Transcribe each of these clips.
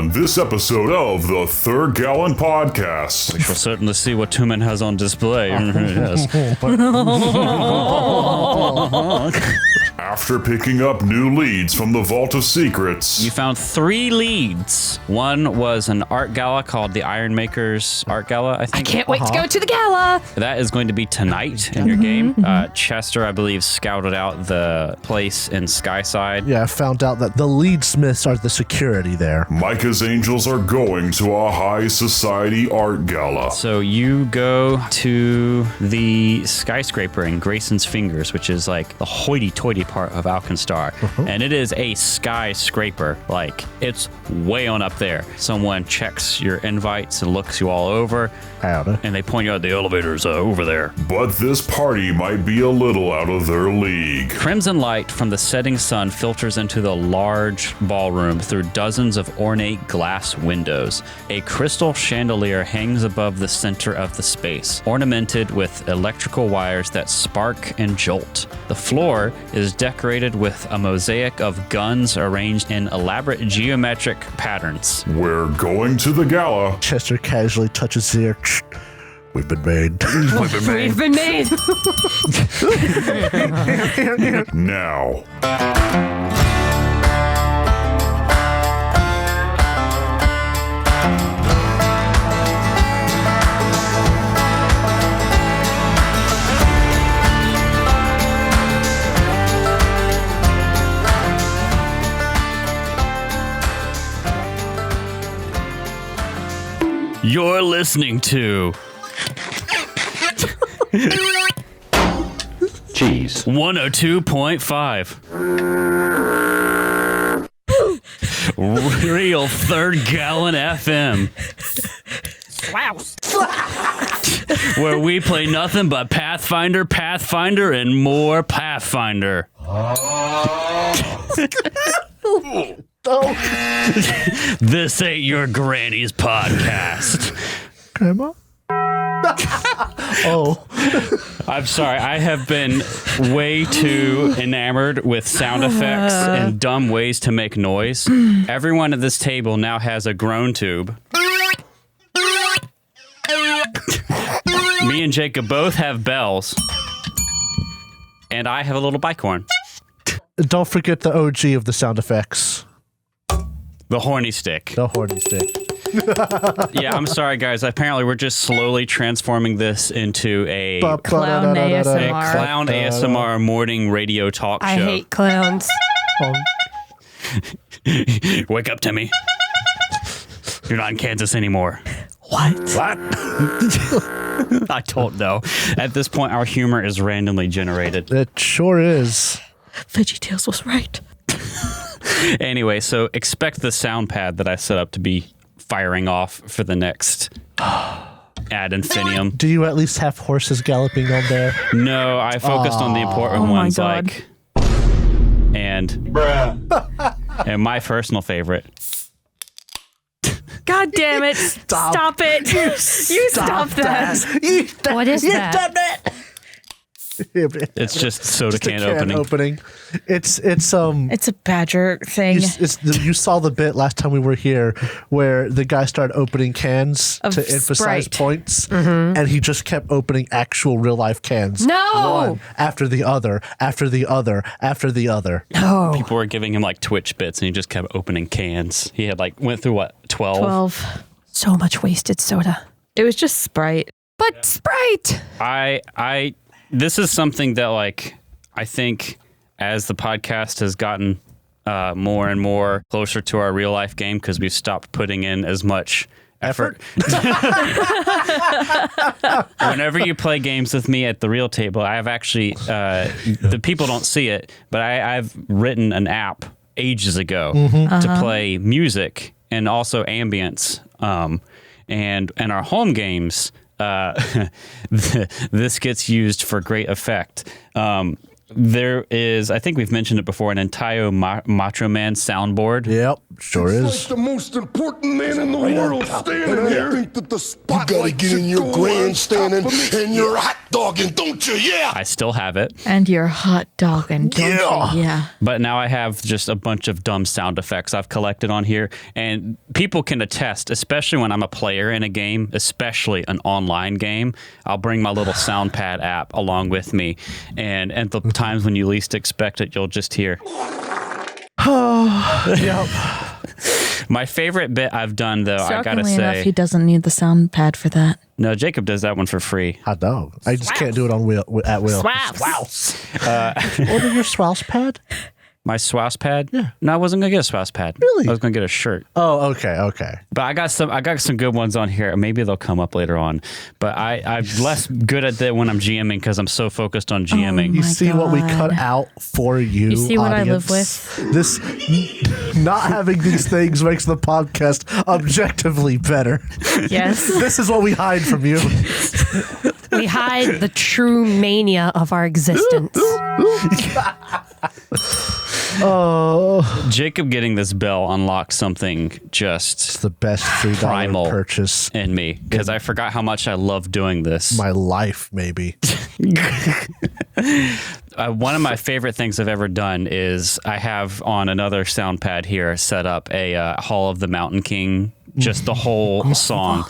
on this episode of the Third Gallon Podcast. We shall certainly see what Tumen has on display. Yes. After picking up new leads from the Vault of Secrets, You found 3 leads. One was an art gala called the Iron Makers Art Gala, I I think. can't wait to go to the gala. That is going to be tonight in your game. Chester, I believe, scouted out the place in Skyside. Yeah, I found out that the lead smiths are the security there. Micah's Angels are going to a high society art gala. So you go to the skyscraper in Grayson's Fingers, which is like the hoity-toity part of Alkenstar. And it is a skyscraper. Like, it's way on up there. Someone checks your invites and looks you all over. Howdy. And they point you out the elevators over there. But this party might be a little out of their league. Crimson light from the setting sun filters into the large ballroom through dozens of ornate glass windows. A crystal chandelier hangs above the center of the space, ornamented with electrical wires that spark and jolt. The floor is decorated with a mosaic of guns arranged in elaborate geometric patterns. We're going to the gala. Chester casually touches his ear. We've been made. We've been made. Now. You're listening to Cheese. 102.5. Real Third Gallon FM. Where we play nothing but Pathfinder, Pathfinder, and more Pathfinder. This ain't your granny's podcast. Grandma? Oh. I'm sorry. I have been way too enamored with sound effects and dumb ways to make noise. Everyone at this table now has a groan tube. Me and Jacob both have bells. And I have a little bike horn. Don't forget the OG of the sound effects. The horny stick. The horny stick. Yeah, I'm sorry, guys. Apparently, we're just slowly transforming this into a Clown ASMR. clown ASMR morning radio talk show. I hate clowns. Wake up, Timmy. You're not in Kansas anymore. What? I don't know. At this point, our humor is randomly generated. It sure is. VeggieTales was right. Anyway, so expect the sound pad that I set up to be firing off for the next ad infinitum. Do you at least have horses galloping on there? No, I focused on the important my ones God. like and my personal favorite. God damn it. Stop it. You stop that. What is that? Stop that. It's just soda Just a can opening. It's It's a badger thing. you saw the bit last time we were here where the guy started opening cans Of to emphasize Sprite. points, and he just kept opening actual real life cans. No! One after the other, after the other, after the other. No. People were giving him like Twitch bits and he just kept opening cans. He had like went through what, 12? 12. So much wasted soda. It was just Sprite. But Sprite! This is something that like I think as the podcast has gotten more and more closer to our real life game because we've stopped putting in as much effort. Whenever you play games with me at the real table, I have actually the people don't see it, but I've written an app ages ago to play music and also ambience and our home games. This gets used for great effect. There is, I think we've mentioned it before, an entire Macho Man soundboard. Yep, sure is. Like the most important man in the world standing here. I think that the You spotlight gotta get in your grandstanding and your hot dogging, don't you? Yeah. I still have it. And you're hot dogging, don't you? Yeah. But now I have just a bunch of dumb sound effects I've collected on here. And people can attest, especially when I'm a player in a game, especially an online game, I'll bring my little sound pad app along with me. And at the times when you least expect it, you'll just hear. Yep. My favorite bit I've done, though, I gotta Shockingly enough, say. he doesn't need the sound pad for that. No, Jacob does that one for free. I know. I just can't do it on at will. Order your swouse pad? My swouse pad? Yeah. No, I wasn't gonna get a swouse pad. Really? I was gonna get a shirt. Oh, okay. But I got some good ones on here. Maybe they'll come up later on. But I'm less good at that when I'm GMing because I'm so focused on GMing. You My see what we cut God. out for you, You see what I live audience? with? This not having these things makes the podcast objectively better. Yes. This is what we hide from you. We hide the true mania of our existence. Oh, Jacob getting this bell unlocked something it's just the best $3 primal purchase in me because I forgot how much I love doing this. my life, maybe. One of my favorite things I've ever done is I have on another sound pad here set up a Hall of the Mountain King, just the whole song.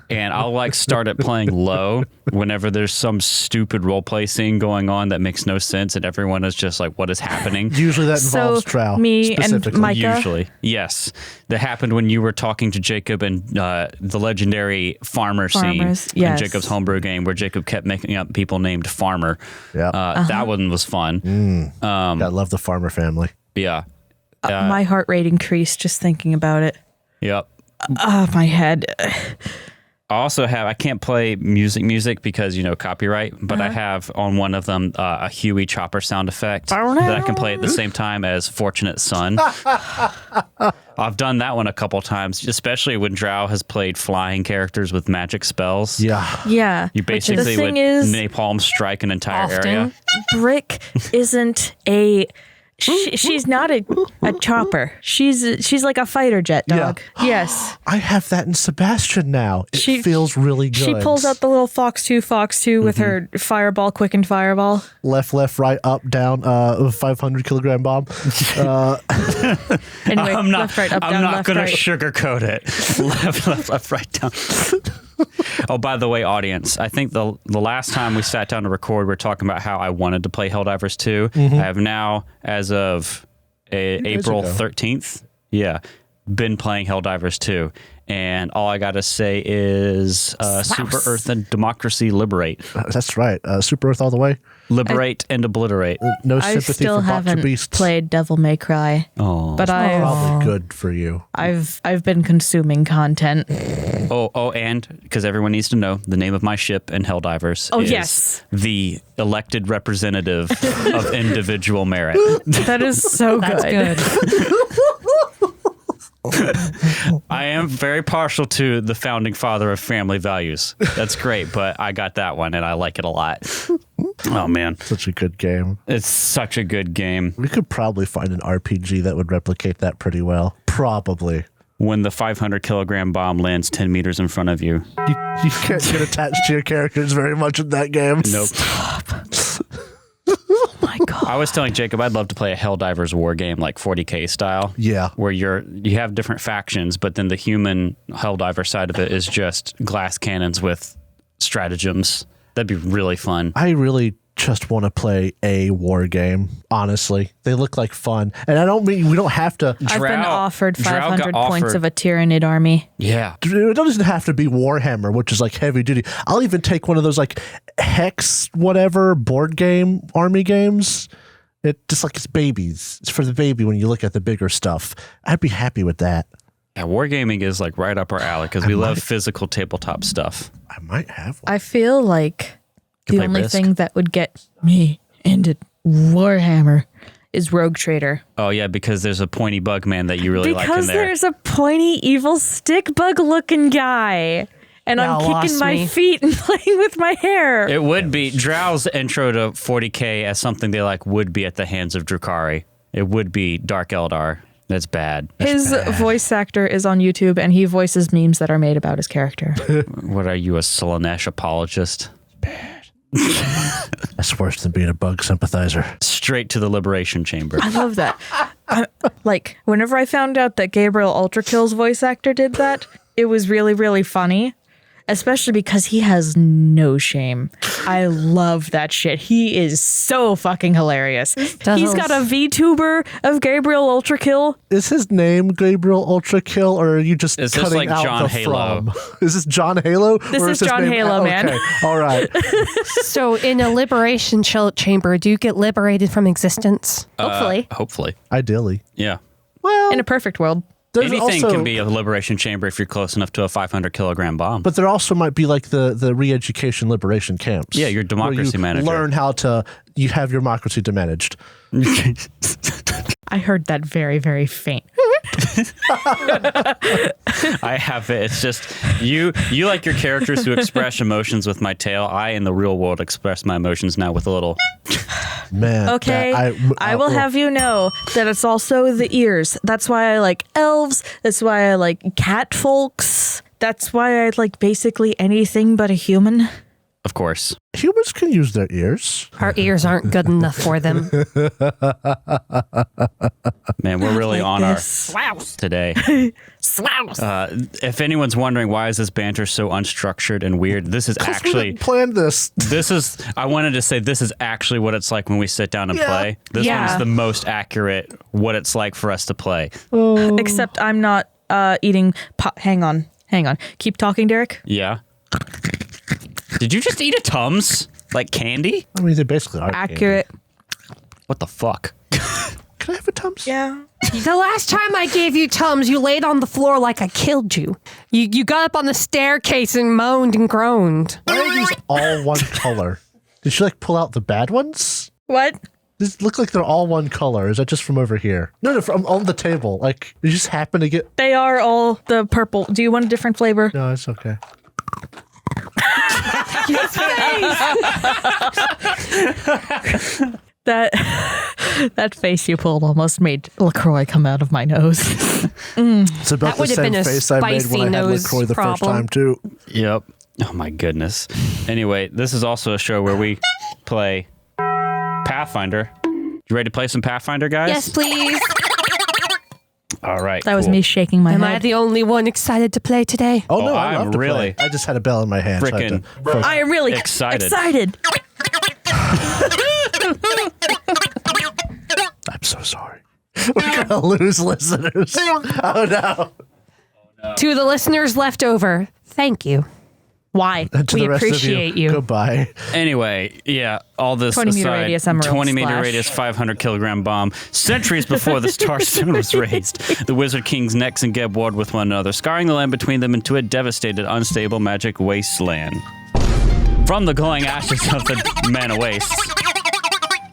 And I'll like start it playing low whenever there's some stupid roleplay scene going on that makes no sense and everyone is just like, what is happening? Usually that involves Trow. me and specifically. Micah. Usually. Yes. That happened when you were talking to Jacob and the legendary farmer scene Farmers, in yes. Jacob's homebrew game where Jacob kept making up people named Farmer. Yeah. That one was fun. I love the farmer family. Yeah. My heart rate increased just thinking about it. Yep. My head. I also have, I can't play music because, copyright, but I have on one of them a Huey Chopper sound effect that I can play at the same time as Fortunate Son. I've done that one a couple times, especially when Drow has played flying characters with magic spells. Yeah. Yeah. You basically the would thing is, napalm strike an entire Often. area. Brick isn't a... she's not a chopper. She's like a fighter jet dog. Yeah. Yes. I have that in Sebastian now. It She- feels really good. She pulls out the little Fox 2 with her fireball, quickened fireball. left, right, up, down, 500 kilogram bomb. Anyway, I'm not, left, right, up, I'm down, not left, going right. to sugarcoat it. left, right, down. Oh, by the way, audience, I think the last time we sat down to record, we were talking about how I wanted to play Helldivers 2. I have now, as of April ago. 13th, been playing Helldivers 2. And all I got to say is Super Earth and Democracy liberate. That's right. Super Earth all the way. Liberate and obliterate. No I sympathy still for Botcher haven't Beasts. played Devil May Cry, Oh. but Probably good for you. I've been consuming content. Oh, and because everyone needs to know, the name of my ship in Helldivers is yes. the elected representative of individual merit. That is so That's good. I am very partial to the founding father of family values. That's great, but I got that one and I like it a lot. Oh, man. Such a good game. It's such a good game. We could probably find an RPG that would replicate that pretty well. Probably. When the 500 kilogram bomb lands 10 meters in front of you. You can't get attached to your characters very much in that game. Nope. Oh my god. I was telling Jacob I'd love to play a Helldivers war game like 40K style. Yeah. Where you have different factions, but then the human Helldiver side of it is just glass cannons with stratagems. That'd be really fun. I really just want to play a war game, honestly. They look like fun. And I don't mean we don't have to. I've been offered Drow got 500 points offered- of a Tyranid army. Yeah. It doesn't have to be Warhammer, which is like heavy duty. I'll even take one of those like Hex, whatever, board game, army games. It just like it's babies. It's for the baby when you look at the bigger stuff. I'd be happy with that. Yeah, wargaming is like right up our alley because we love physical tabletop stuff. I might have one. I feel like Could the play only Risk. thing that would get me into Warhammer is Rogue Trader. Oh yeah, because there's a pointy bug man that you really like in Because there. there's a pointy evil stick bug looking guy. and I'm Y'all kicking lost my me. feet and playing with my hair. It would be Drow's intro to 40K as something they like would be at the hands of Drukhari. It would be Dark Eldar. That's bad. His voice actor is on YouTube, and he voices memes that are made about his character. What are you, a Slanesh apologist? That's worse than being a bug sympathizer. Straight to the Liberation Chamber. I love that. Like, whenever I found out that Gabriel Ultrakill's voice actor did that, it was really, really funny. Especially because he has no shame. I love that shit. He is so fucking hilarious. He's got a VTuber of Gabriel Ultrakill. Is his name Gabriel Ultrakill, or are you just Is this cutting like out John the Halo? from? Is this John Halo? This or is his John name- Halo, man. Okay, all right. So in a liberation chamber, do you get liberated from existence? Hopefully. Hopefully. Ideally. Yeah. Well, In a perfect world. there's Anything also, can be a Liberation Chamber if you're close enough to a 500 kilogram bomb. But there also might be like the re-education liberation camps. Yeah, your democracy where you manager. learn how to, you have your democracy managed. I heard that very, very faint. I have it. It's just you like your characters who express emotions with my tail. I, in the real world, express my emotions now with a little. Man. Okay, I will have you know that it's also the ears. That's why I like elves. That's why I like cat folks. That's why I like basically anything but a human. Of course. Humans can use their ears. Our ears aren't good enough for them. Man, we're really on this. our today. If anyone's wondering why is this banter so unstructured and weird, this is We actually didn't plan this. I wanted to say this is actually what it's like when we sit down and play. This Yeah. one's the most accurate what it's like for us to play. Except I'm not eating. Hang on. Keep talking, Derek. Yeah. Did you just eat a Tums? Like candy? I mean, they basically are Accurate. What the fuck? candy. Can I have a Tums? Yeah. The last time I gave you Tums, you laid on the floor like I killed you. You got up on the staircase and moaned and groaned. Why are these all one color? Did she like pull out the bad ones? What? These look like they're all one color. Is that just from over here? No, from on the table. Like, you just happen to get. They are all the purple. Do you want a different flavor? No, it's okay. That face you pulled almost made LaCroix come out of my nose. It's about That the would have same been a face I made spicy when I had nose LaCroix the first problem. time, too. Yep. Oh my goodness. Anyway, this is also a show where we play Pathfinder. You ready to play some Pathfinder, guys? Yes, please. All right. That was cool. me shaking my Am I head. the only one excited to play today? Oh, no, I I'm love to really play. I just had a bell in my hand. so I had frickin' to focus. I am really Excited. I'm so sorry. We're going to lose listeners. Oh, no. To the listeners left over, thank you. Why? And to We the rest appreciate of you. Goodbye. Anyway, yeah, all this 20 meter aside, radius emerald 20 meter slash. radius, 500 kilogram bomb. Centuries before the Starstone was raised, the Wizard Kings Nex and Geb warred with one another, scarring the land between them into a devastated, unstable magic wasteland. From the glowing ashes of the Mana Wastes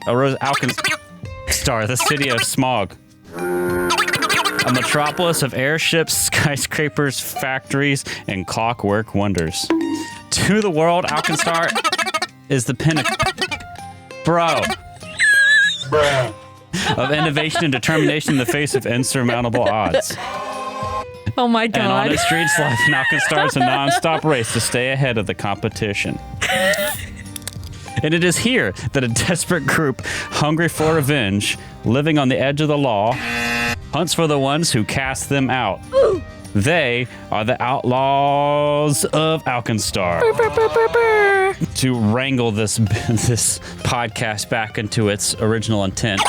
arose Alkenstar, the city of smog. A metropolis of airships, skyscrapers, factories, and clockwork wonders. To the world, Alkenstar is the pinnacle, of innovation and determination in the face of insurmountable odds. Oh my And on god. its streets, life in Alkenstar is a non-stop race to stay ahead of the competition. And it is here that a desperate group, hungry for revenge, living on the edge of the law, hunts for the ones who cast them out. They are the Outlaws of Alkenstar. To wrangle this podcast back into its original intent.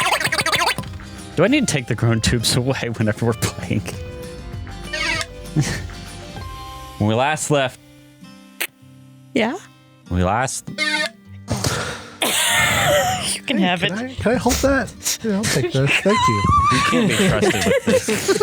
Do I need to take the grown tubes away whenever we're playing? When we last left, Yeah? we last You can have it. Can I hold that? Yeah, I'll take this. Thank you. you can't be trusted with this.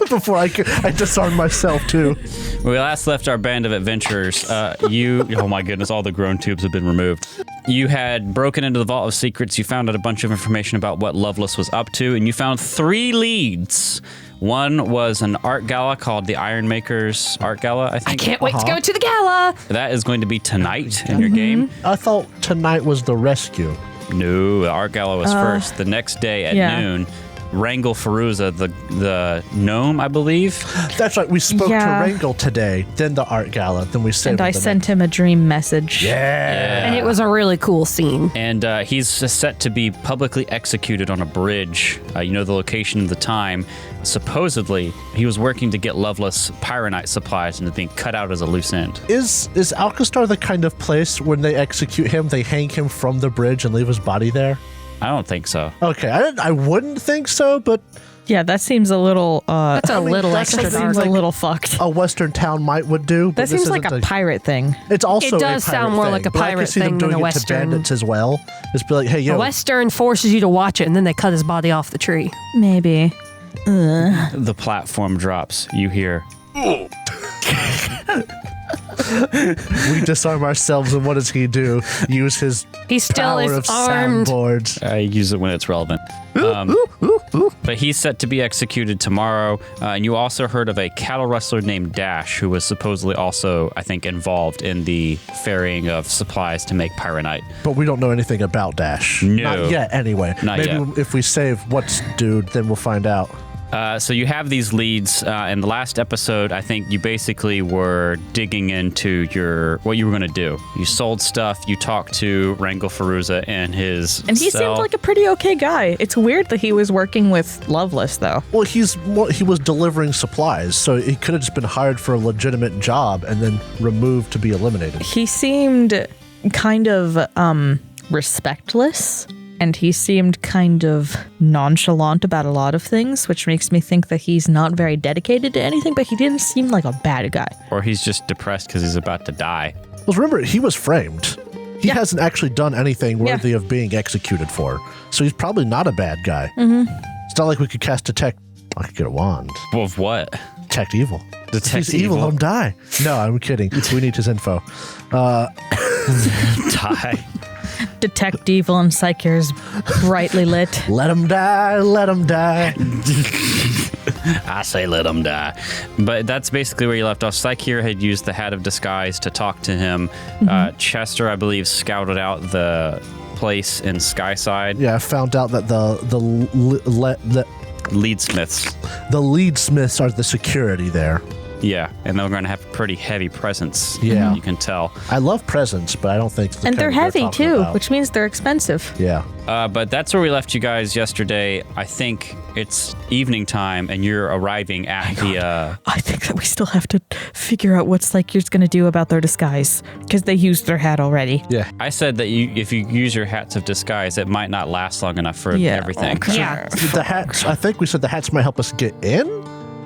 Before I disarm myself, too. When we last left our band of adventurers, oh my goodness, all the grown tubes have been removed. You had broken into the Vault of Secrets, you found out a bunch of information about what Loveless was up to, and you found 3 leads. One was an art gala called the Iron Makers Art Gala, I I think. can't wait to go to the gala. That is going to be tonight in your game. I thought tonight was the rescue. No, the art gala was first. The next day at noon, Wrangle Feruza, the gnome, I believe. That's right. We spoke to Wrangle today, then the art gala, then we saved And I sent him a dream message. And it was a really cool scene. And he's set to be publicly executed on a bridge. You know the location, the time. Supposedly, he was working to get Loveless pyronite supplies and it's being cut out as a loose end. Is Alkenstar the kind of place when they execute him, they hang him from the bridge and leave his body there? I don't think so. Okay, I wouldn't think so, but Yeah, that seems a little. That's a little that extra seems dark. a little fucked. a Western town would do. But That this seems like isn't a pirate thing. It's also It does a pirate sound more thing, like a but I pirate can see them thing doing than a it to Western. bandits as well. Just be like, hey, yo, The Western forces you to watch it, and then they cut his body off the tree. Maybe. The platform drops. You hear, we disarm ourselves, and what does he do? Use his He still power is of armed. soundboards. I use it when it's relevant. But he's set to be executed tomorrow. And you also heard of a cattle rustler named Dash, who was supposedly also, I think, involved in the ferrying of supplies to make pyronite. But we don't know anything about Dash. No. Not yet, anyway. Not Maybe yet. if we save what's dude, then we'll find out. So you have these leads. In the last episode, I think you basically were digging into what you were going to do. You sold stuff. You talked to Wrangle Feruza and his And he cell. seemed like a pretty okay guy. It's weird that he was working with Loveless, though. Well, he was delivering supplies, so he could have just been hired for a legitimate job and then removed to be eliminated. He seemed kind of respectless. And he seemed kind of nonchalant about a lot of things, which makes me think that he's not very dedicated to anything, but he didn't seem like a bad guy. Or he's just depressed because he's about to die. Well, remember, he was framed. He hasn't actually done anything worthy of being executed for. So he's probably not a bad guy. Mm-hmm. It's not like we could cast Detect. I could get a wand. Well, of what? Detect evil. Detect If he's evil, evil. he'll die. No, I'm kidding. We need his info. Die. Detect evil and Psyche's brightly lit. Let him die. Let him die. I say let him die. But that's basically where you left off. Psyche had used the Hat of Disguise to talk to him. Chester, I believe, scouted out the place in Skyside. Yeah, I found out that the Leadsmiths. lead smiths are the security there. Yeah, and they're going to have a pretty heavy presence. Yeah. You can tell. I love presents, but I don't think. It's the And they're kind we're heavy, talking too, about. which means they're expensive. Yeah. But that's where we left you guys yesterday. I think it's evening time, and you're arriving at the... I think that we still have to figure out what Psyche's going to do about their disguise, because they used their hat already. Yeah. I said that if you use your Hats of Disguise, it might not last long enough for everything. okay. Yeah. The hats. I think we said the hats might help us get in,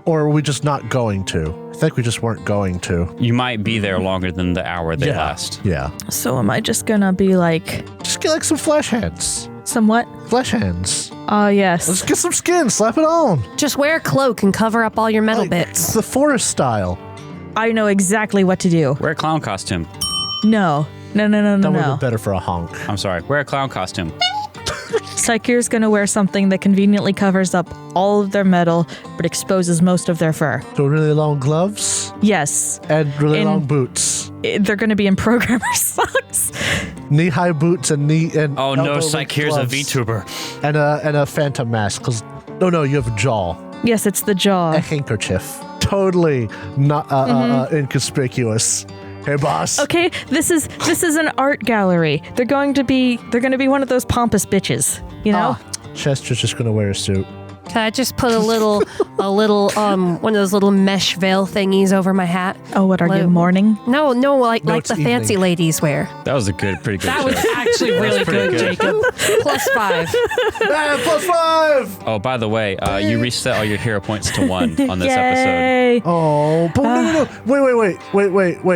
or are we just not going to? I think we just weren't going to. You might be there longer than the hour they Yeah. last. Yeah. So am I just going to be like, Just get like some flesh hands. somewhat? Flesh hands. Yes. Let's get some skin. Slap it on. Just wear a cloak and cover up all your metal Like, bits. the forest style. I know exactly what to do. Wear a clown costume. No. No. That would have been better for a honk. I'm sorry. Wear a clown costume. Psyche's going to wear something that conveniently covers up all of their metal, but exposes most of their fur. So really long gloves Yes. and really In- long boots. They're going to be in programmer socks. Knee-high boots and Oh no, elbow-length Psyche, here's a gloves. VTuber. And a phantom mask. Cause you have a jaw. Yes, it's the A jaw. handkerchief. Totally not inconspicuous. Hey, boss. Okay, this is an art gallery. They're going to be one of those pompous bitches, you know? Chester's just gonna wear a suit. Can I just put a little, one of those little mesh veil thingies over my hat? Oh, what are you, mourning? No, like it's the fancy evening. ladies wear. That was a pretty good That show. was actually really pretty good, good. Jacob. +5. +5. Oh, by the way, you reset all your hero points to 1 on this episode. Yay! Oh, but no. Wait. We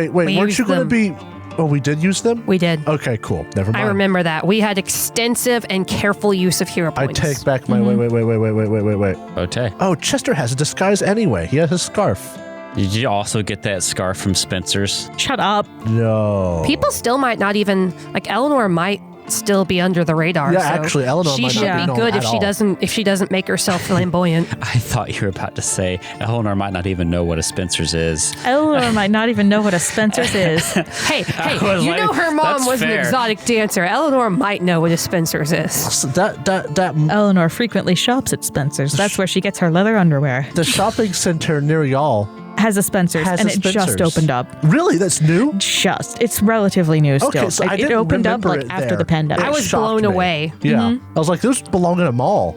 Weren't used you gonna them. be? Oh, we did use them. We did. Okay, cool. Never mind. I remember that. We had extensive and careful use of hero I points. take back my wait. Okay. Oh, Chester has a disguise anyway. He has his scarf. Did you also get that scarf from Spencer's? Shut up. No. People still might not even, like Eleanor might still be under the radar. Yeah, so actually, Eleanor she might should not be be known good at all. if she doesn't make herself flamboyant. I thought you were about to say Eleanor might not even know what a Spencer's is. Eleanor might not even know what a Spencer's is. Hey, was you like, know her mom that's was fair. an exotic dancer. Eleanor might know what a Spencer's is. So that Eleanor frequently shops at Spencer's. That's where she gets her leather underwear. the shopping center near y'all Has a Spencer's, has and a it just Spencer's. opened up. Really, that's new. It's relatively new still. Okay, so I it didn't opened up remember like it after there. the pandemic. I was shocked blown me. away. Yeah, I was like, those belong in a mall.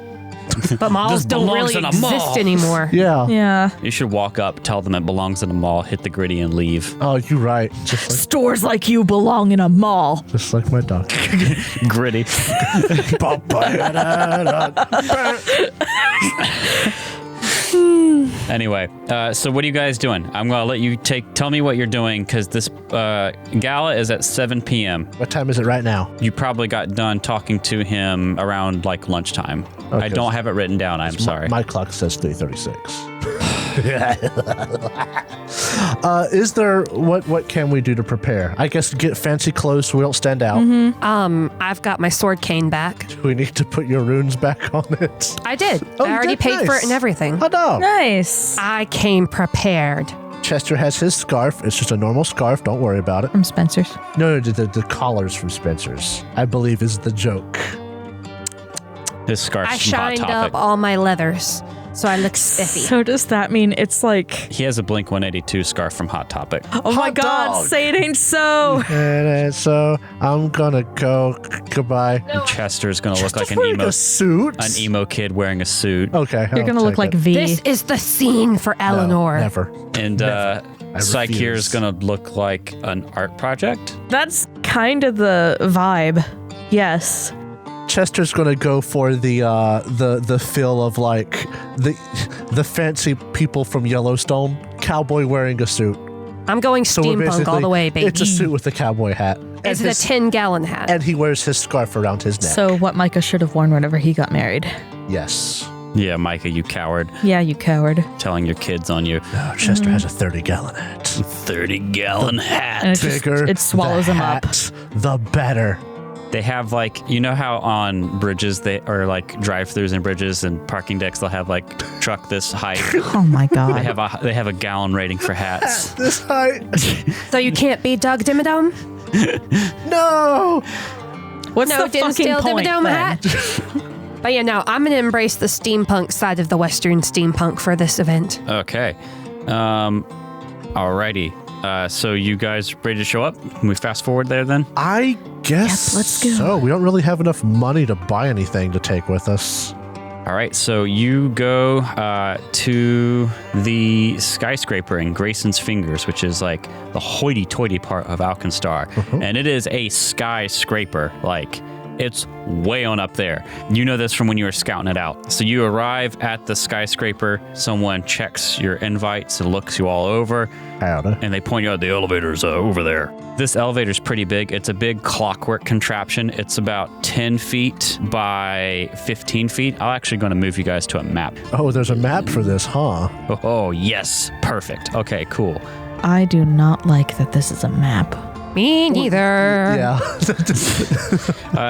But malls This don't belongs really in a exist mall. anymore. Yeah. Yeah. You should walk up, tell them it belongs in a mall, hit the gritty, and leave. Oh, you're right. Stores like you belong in a mall. Just like my dog. Gritty. Anyway, so what are you guys doing? I'm gonna let you tell me what you're doing because this gala is at 7 p.m. What time is it right now? You probably got done talking to him around like lunchtime. I Okay. don't have it written down. I'm sorry. My clock says 3:36. Is there what can we do to prepare? I guess get fancy clothes so we don't stand out. I've got my sword cane back. Do we need to put your runes back on it? I did. Oh, I you already did? paid for Nice. it and everything. Oh no. Nice. I came prepared. Chester has his scarf. It's just a normal scarf. Don't worry about it. From Spencer's. No, the collar's from Spencer's. I believe is the joke. This scarf's I from Hot shined Topic. up all my leathers, so I look spiffy. So does that mean it's like, He has a Blink 182 scarf from Hot Topic. oh my Hot God, dog. say it ain't so. And so I'm gonna go. Goodbye. Chester's gonna look like Just an wearing emo, a suit. an emo kid wearing a suit. Okay, You're going to look like V. This is the scene for No, Eleanor. never. And Psycheer is refuse. gonna look like an art project. That's kind of the vibe. Yes. Chester's gonna go for the feel of like the fancy people from Yellowstone. Cowboy wearing a suit. I'm going So we're steampunk all the way, baby. It's a suit with a cowboy hat. Is And it a his- 10-gallon hat? And he wears his scarf around his neck. So what Micah should have worn whenever he got married. Yes. Yeah, Micah, you coward. Yeah, you coward. Telling your kids on you. No, Chester has a 30-gallon hat. 30-gallon hat. And it Bigger. it swallows the him up. hat, the better. They have like, you know how on bridges they are like drive-throughs and bridges and parking decks they'll have like truck this height. Oh my God. They have a gallon rating for hats. This height. So you can't be Doug Dimmadome? No. What's No, the didn't fucking steal point Dimmadome then? hat? But yeah, no, I'm going to embrace the steampunk side of the Western steampunk for this event. Okay. Alrighty. So you guys ready to show up? Can we fast forward there then? I guess Yep, let's go. so. We don't really have enough money to buy anything to take with us. All right, so you go to the skyscraper in Grayson's Fingers, which is like the hoity-toity part of Alkenstar. And it is a skyscraper. Like, it's way on up there. You know this from when you were scouting it out. So you arrive at the skyscraper, someone checks your invites and looks you all over, Howdy. and they point you out the elevator's over there. This elevator's pretty big. It's a big clockwork contraption. It's about 10 feet by 15 feet. I'm actually going to move you guys to a map. Oh, there's a map for this, huh? Oh, yes. Perfect. Okay, cool. I do not like that this is a map. Me neither. Yeah.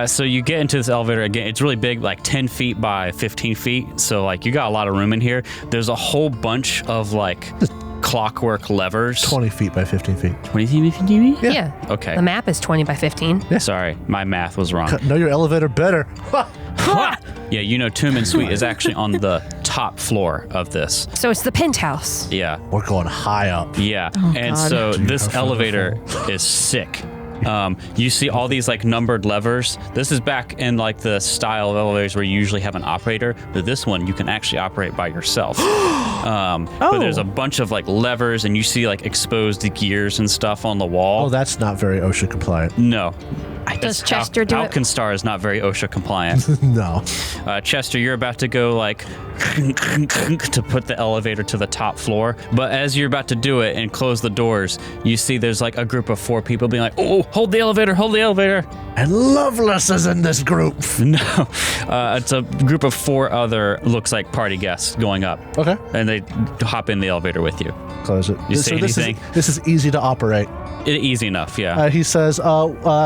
So you get into this elevator again. It's really big, like 10 feet by 15 feet. So like you got a lot of room in here. There's a whole bunch of like clockwork levers. 20 feet by 15 feet. 20 feet, 15 feet? Yeah. Okay. The map is 20 by 15. Sorry, my math was wrong. Know your elevator better. Yeah, you know Tumen's Suite is actually on the top floor of this. So it's the penthouse. Yeah. We're going high up. Yeah. And God. so this how elevator is sick. You see all these like numbered levers. This is back in like the style of elevators where you usually have an operator, but this one you can actually operate by yourself. But there's a bunch of like levers and you see like exposed gears and stuff on the wall. Oh, that's not very OSHA compliant. No. Does Chester do it? Alkenstar is not very OSHA compliant. No. Chester, you're about to go like to put the elevator to the top floor. But as you're about to do it and close the doors, you see there's like a group of 4 people being like, oh, hold the elevator, hold the elevator. And Loveless is in this group. No, it's a group of 4 other, looks like party guests going up. Okay. And they hop in the elevator with you. Close it. You say anything? This is easy to operate. Easy enough, yeah. He says,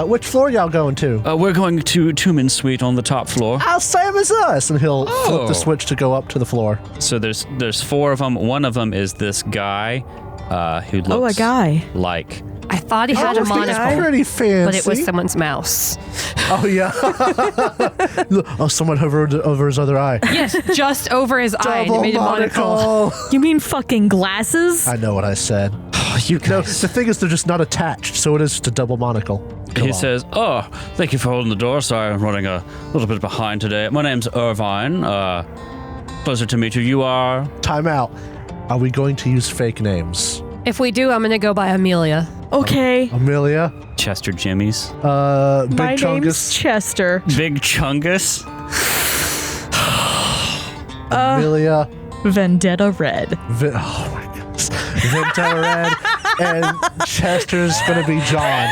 which floor y'all going to? We're going to Tumen's suite on the top floor. Same as us. And he'll flip the switch to go up to the floor. So there's 4 of them. One of them is this guy who looks a guy. like... I thought he had a monocle, Pretty fancy. but it was someone's mouse. Oh, yeah. Someone hovered over his other eye. Yes, just over his eye. And it made a monocle. You mean fucking glasses? I know what I said. You No, guys. the thing is, they're just not attached, so it is just a double monocle. He says, thank you for holding the door. Sorry, I'm running a little bit behind today. My name's Irvine. Pleasure to meet you. You are... Time out. Are we going to use fake names? If we do, I'm going to go by Amelia. Okay. Amelia? Chester Jimmy's. Big My name's Chungus? Chester. Big Chungus. Amelia? Vendetta Red. Oh, my goodness. Vendetta Red. And Chester's going to be John.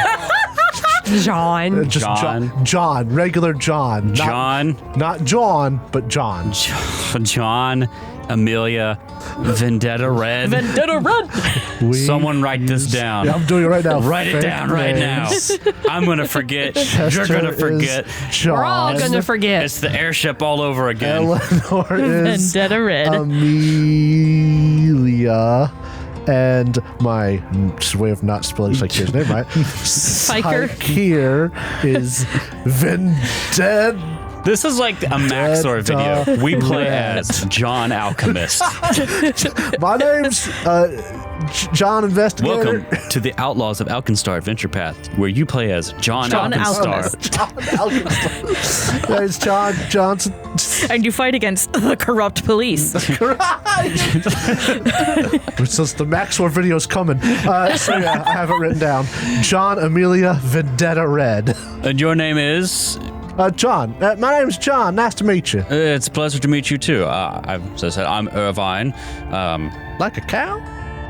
John. Just John. John. Regular John. Not John, but John. John, Amelia, Vendetta Red. Vendetta Red. Someone write this down. Yeah, I'm doing it right now. Write it Fake down right now. names. I'm going to forget. You're Chester going to forget. is John. We're all going to forget. It's the airship all over again. Eleanor is Vendetta Red. Amelia. And my way of not spelling Shakir's name right. Psyker. Shakir is Vendetta. This is like a Maxor video. We play as John Alchemist. My name's John Investigator. Welcome to the Outlaws of Alkenstar Adventure Path, where you play as John Alkenstar. Alchemist. John Alkenstar. Yeah, it's John Johnson. And you fight against the corrupt police. Since the Maxwell video's coming. So yeah, I have it written down. John Amelia Vendetta Red. And your name is? John. My name's John. Nice to meet you. It's a pleasure to meet you too. As I said, I'm Irvine. Like a cow?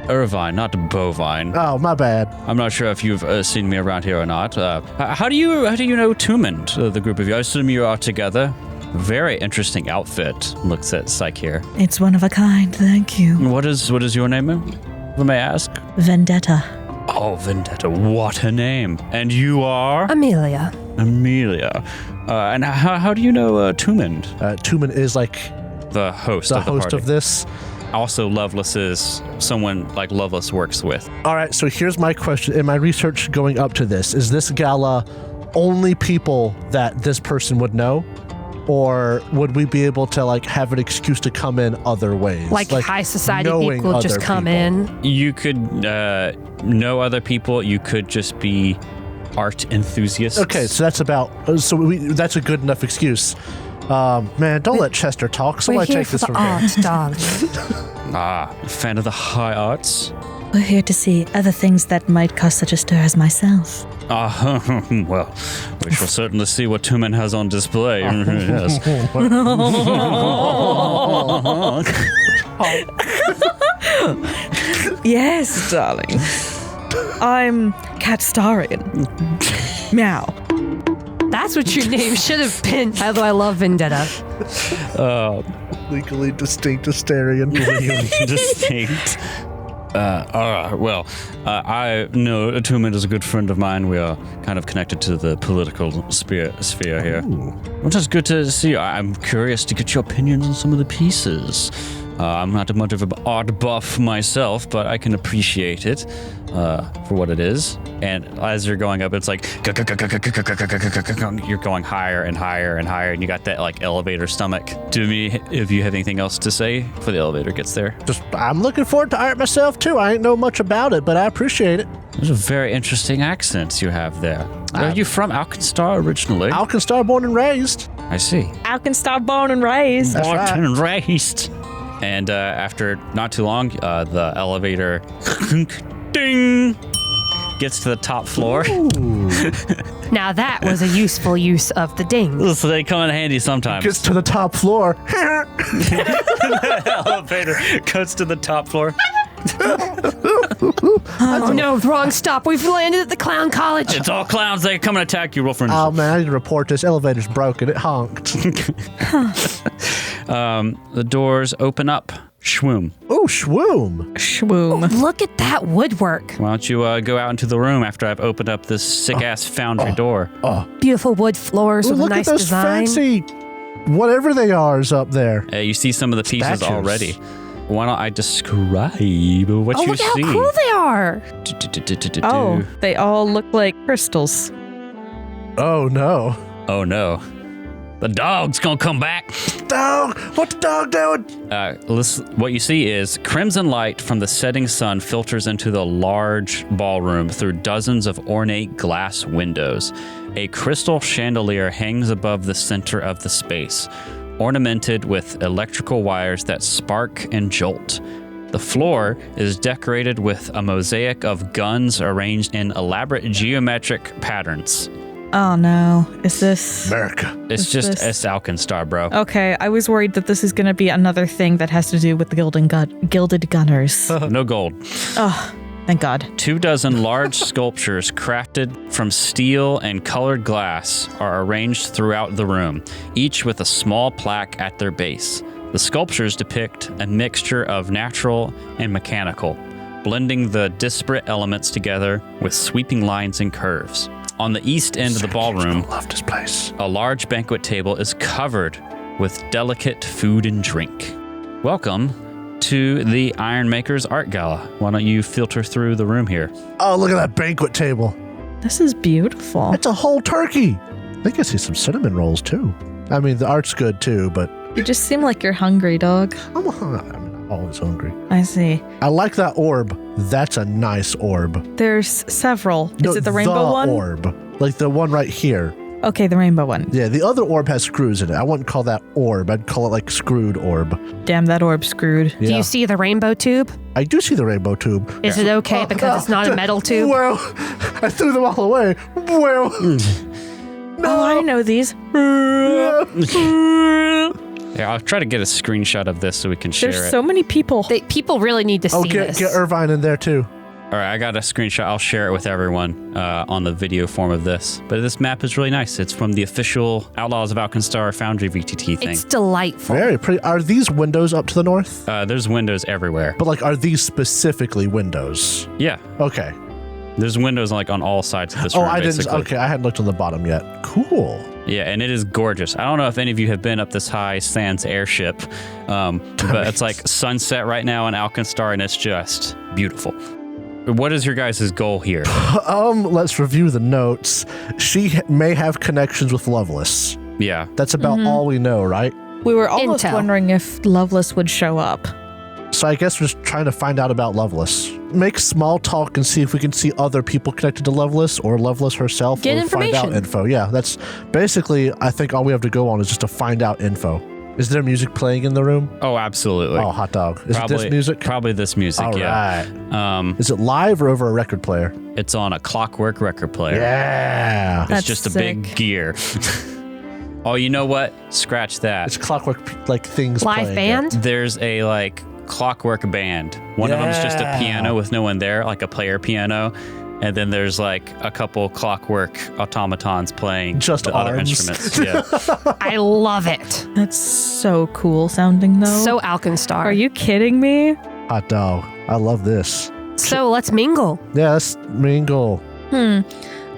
Irvine, not bovine. Oh, my bad. I'm not sure if you've seen me around here or not. How do you know Tombend, the group of you? I assume you are together. Very interesting outfit. Looks at Psyche here. It's one of a kind, thank you. What is your name, if I may ask? Vendetta. Oh, Vendetta, what a name. And you are? Amelia. Amelia. And how do you know Tombend? Tumen is like The host the of the host party. of this. Also, Loveless is someone like Loveless works with. All right, so here's my question. In my research going up to this, is this gala only people that this person would know? Or would we be able to like have an excuse to come in other ways? Like high society knowing people just other come people. in. You could know other people. You could just be art enthusiasts. Okay, so that's about. That's a good enough excuse. Man, don't let Chester talk. We're Somebody here take for this the from here. art, darling. Fan of the high arts. We're here to see other things that might cause such a stir as myself. Well, we shall certainly see what Tumen has on display. Yes. Yes, darling. I'm Catstarian. Meow. That's what your name should have been. Although I love Vendetta. Legally distinct Asterian. Distinct. Well, I know Tumen is a good friend of mine. We are kind of connected to the political sphere here. Well, it's good to see you. I'm curious to get your opinions on some of the pieces. I'm not much of an art buff myself, but I can appreciate it for what it is. And as you're going up, it's like you're going higher and higher and higher, and you got that like elevator stomach. To me, if you have anything else to say before the elevator gets there. I'm looking forward to art myself too. I ain't know much about it, but I appreciate it. There's a very interesting accent you have there. Are you from Alkenstar originally? Alkenstar, born and raised. I see. Alkenstar born and raised. That's right. Born and raised. And after not too long, the elevator ding gets to the top floor. Now that was a useful use of the ding. So they come in handy sometimes. Gets to the top floor. Elevator goes to the top floor. Oh no, wrong stop. We've landed at the clown college. It's all clowns. They come and attack you. Roll for Oh initiative. man, I need to report this. Elevator's broken. It honked. The doors open up. Shwoom. Oh, shwoom. Shwoom. Look at that woodwork. Why don't you go out into the room after I've opened up this sick-ass foundry door? Beautiful wood floors with a Look nice at those design. fancy whatever they are is up there. You see some of the pieces Statues. already. Why don't I describe what you Look see? how cool they are. Oh, they all look like crystals. Oh, no. Oh no. The dog's gonna come back. Dog! What's the dog doing? Listen, what you see is crimson light from the setting sun filters into the large ballroom through dozens of ornate glass windows. A crystal chandelier hangs above the center of the space, ornamented with electrical wires that spark and jolt. The floor is decorated with a mosaic of guns arranged in elaborate geometric patterns. Oh no. Is this... America. It's Is just this- S Alkenstar, bro. Okay, I was worried that this is going to be another thing that has to do with the Gilded Gunners. No gold. Oh, thank God. 24 large sculptures crafted from steel and colored glass are arranged throughout the room, each with a small plaque at their base. The sculptures depict a mixture of natural and mechanical, blending the disparate elements together with sweeping lines and curves. On the east end of the ballroom, I love this place. a large banquet table is covered with delicate food and drink. Welcome to the Ironmaker's Art Gala. Why don't you filter through the room here? Oh, look at that banquet table. This is beautiful. It's a whole turkey. I think I see some cinnamon rolls, too. I mean, the art's good, too, but You just seem like you're hungry, dog. I'm always hungry. I see. I like that orb. That's a nice orb. There's several. No, Is it the rainbow one? orb. Like the one right here. Okay, the rainbow one. Yeah, the other orb has screws in it. I wouldn't call that orb. I'd call it like screwed orb. Damn, that orb's screwed. Yeah. Do you see the rainbow tube? I do see the rainbow tube. Is it okay because it's not a metal tube? Well, I threw them all away. Well, Oh, I know these. Yeah, I'll try to get a screenshot of this so we can share There's it. so many people. People really need to see get this. Irvine in there too. All right, I got a screenshot. I'll share it with everyone on the video form of this. But this map is really nice. It's from the official Outlaws of Alkenstar Foundry VTT thing. It's delightful. Very pretty. Are these windows up to the north? There's windows everywhere. But like, are these specifically windows? Yeah, Okay. there's windows like on all sides of this Oh, room, I didn't. basically. Okay, I hadn't looked on the bottom yet. Cool. Yeah, and it is gorgeous. I don't know if any of you have been up this high sans airship, but it's like sunset right now in Alkenstar, and it's just beautiful. What is your guys' goal here? Let's review the notes. She may have connections with Loveless. Yeah. That's about all we know, right? We were almost Intel. wondering if Loveless would show up. So I guess we're just trying to find out about Loveless. Make small talk and see if we can see other people connected to Loveless or Loveless herself. Get or find out information. info. Yeah, that's basically, I think all we have to go on is just to find out info. Is there music playing in the room? Oh, absolutely. Oh, hot dog. Is it this music? Probably this music, All yeah. right. Is it live or over a record player? It's on a Clockwork record player. Yeah. It's That's just a sick. big gear. Oh, you know what? Scratch that. It's clockwork, like things Live playing band? There's a like clockwork band. One of them's just a Yeah. piano with no one there, like a player piano. And then there's like a couple clockwork automatons playing Just the other arms. instruments. Yeah. I love it. That's so cool sounding, though. So Alkenstar. Are you kidding me? Hot dog. I love this. So let's mingle. Yeah, let's mingle.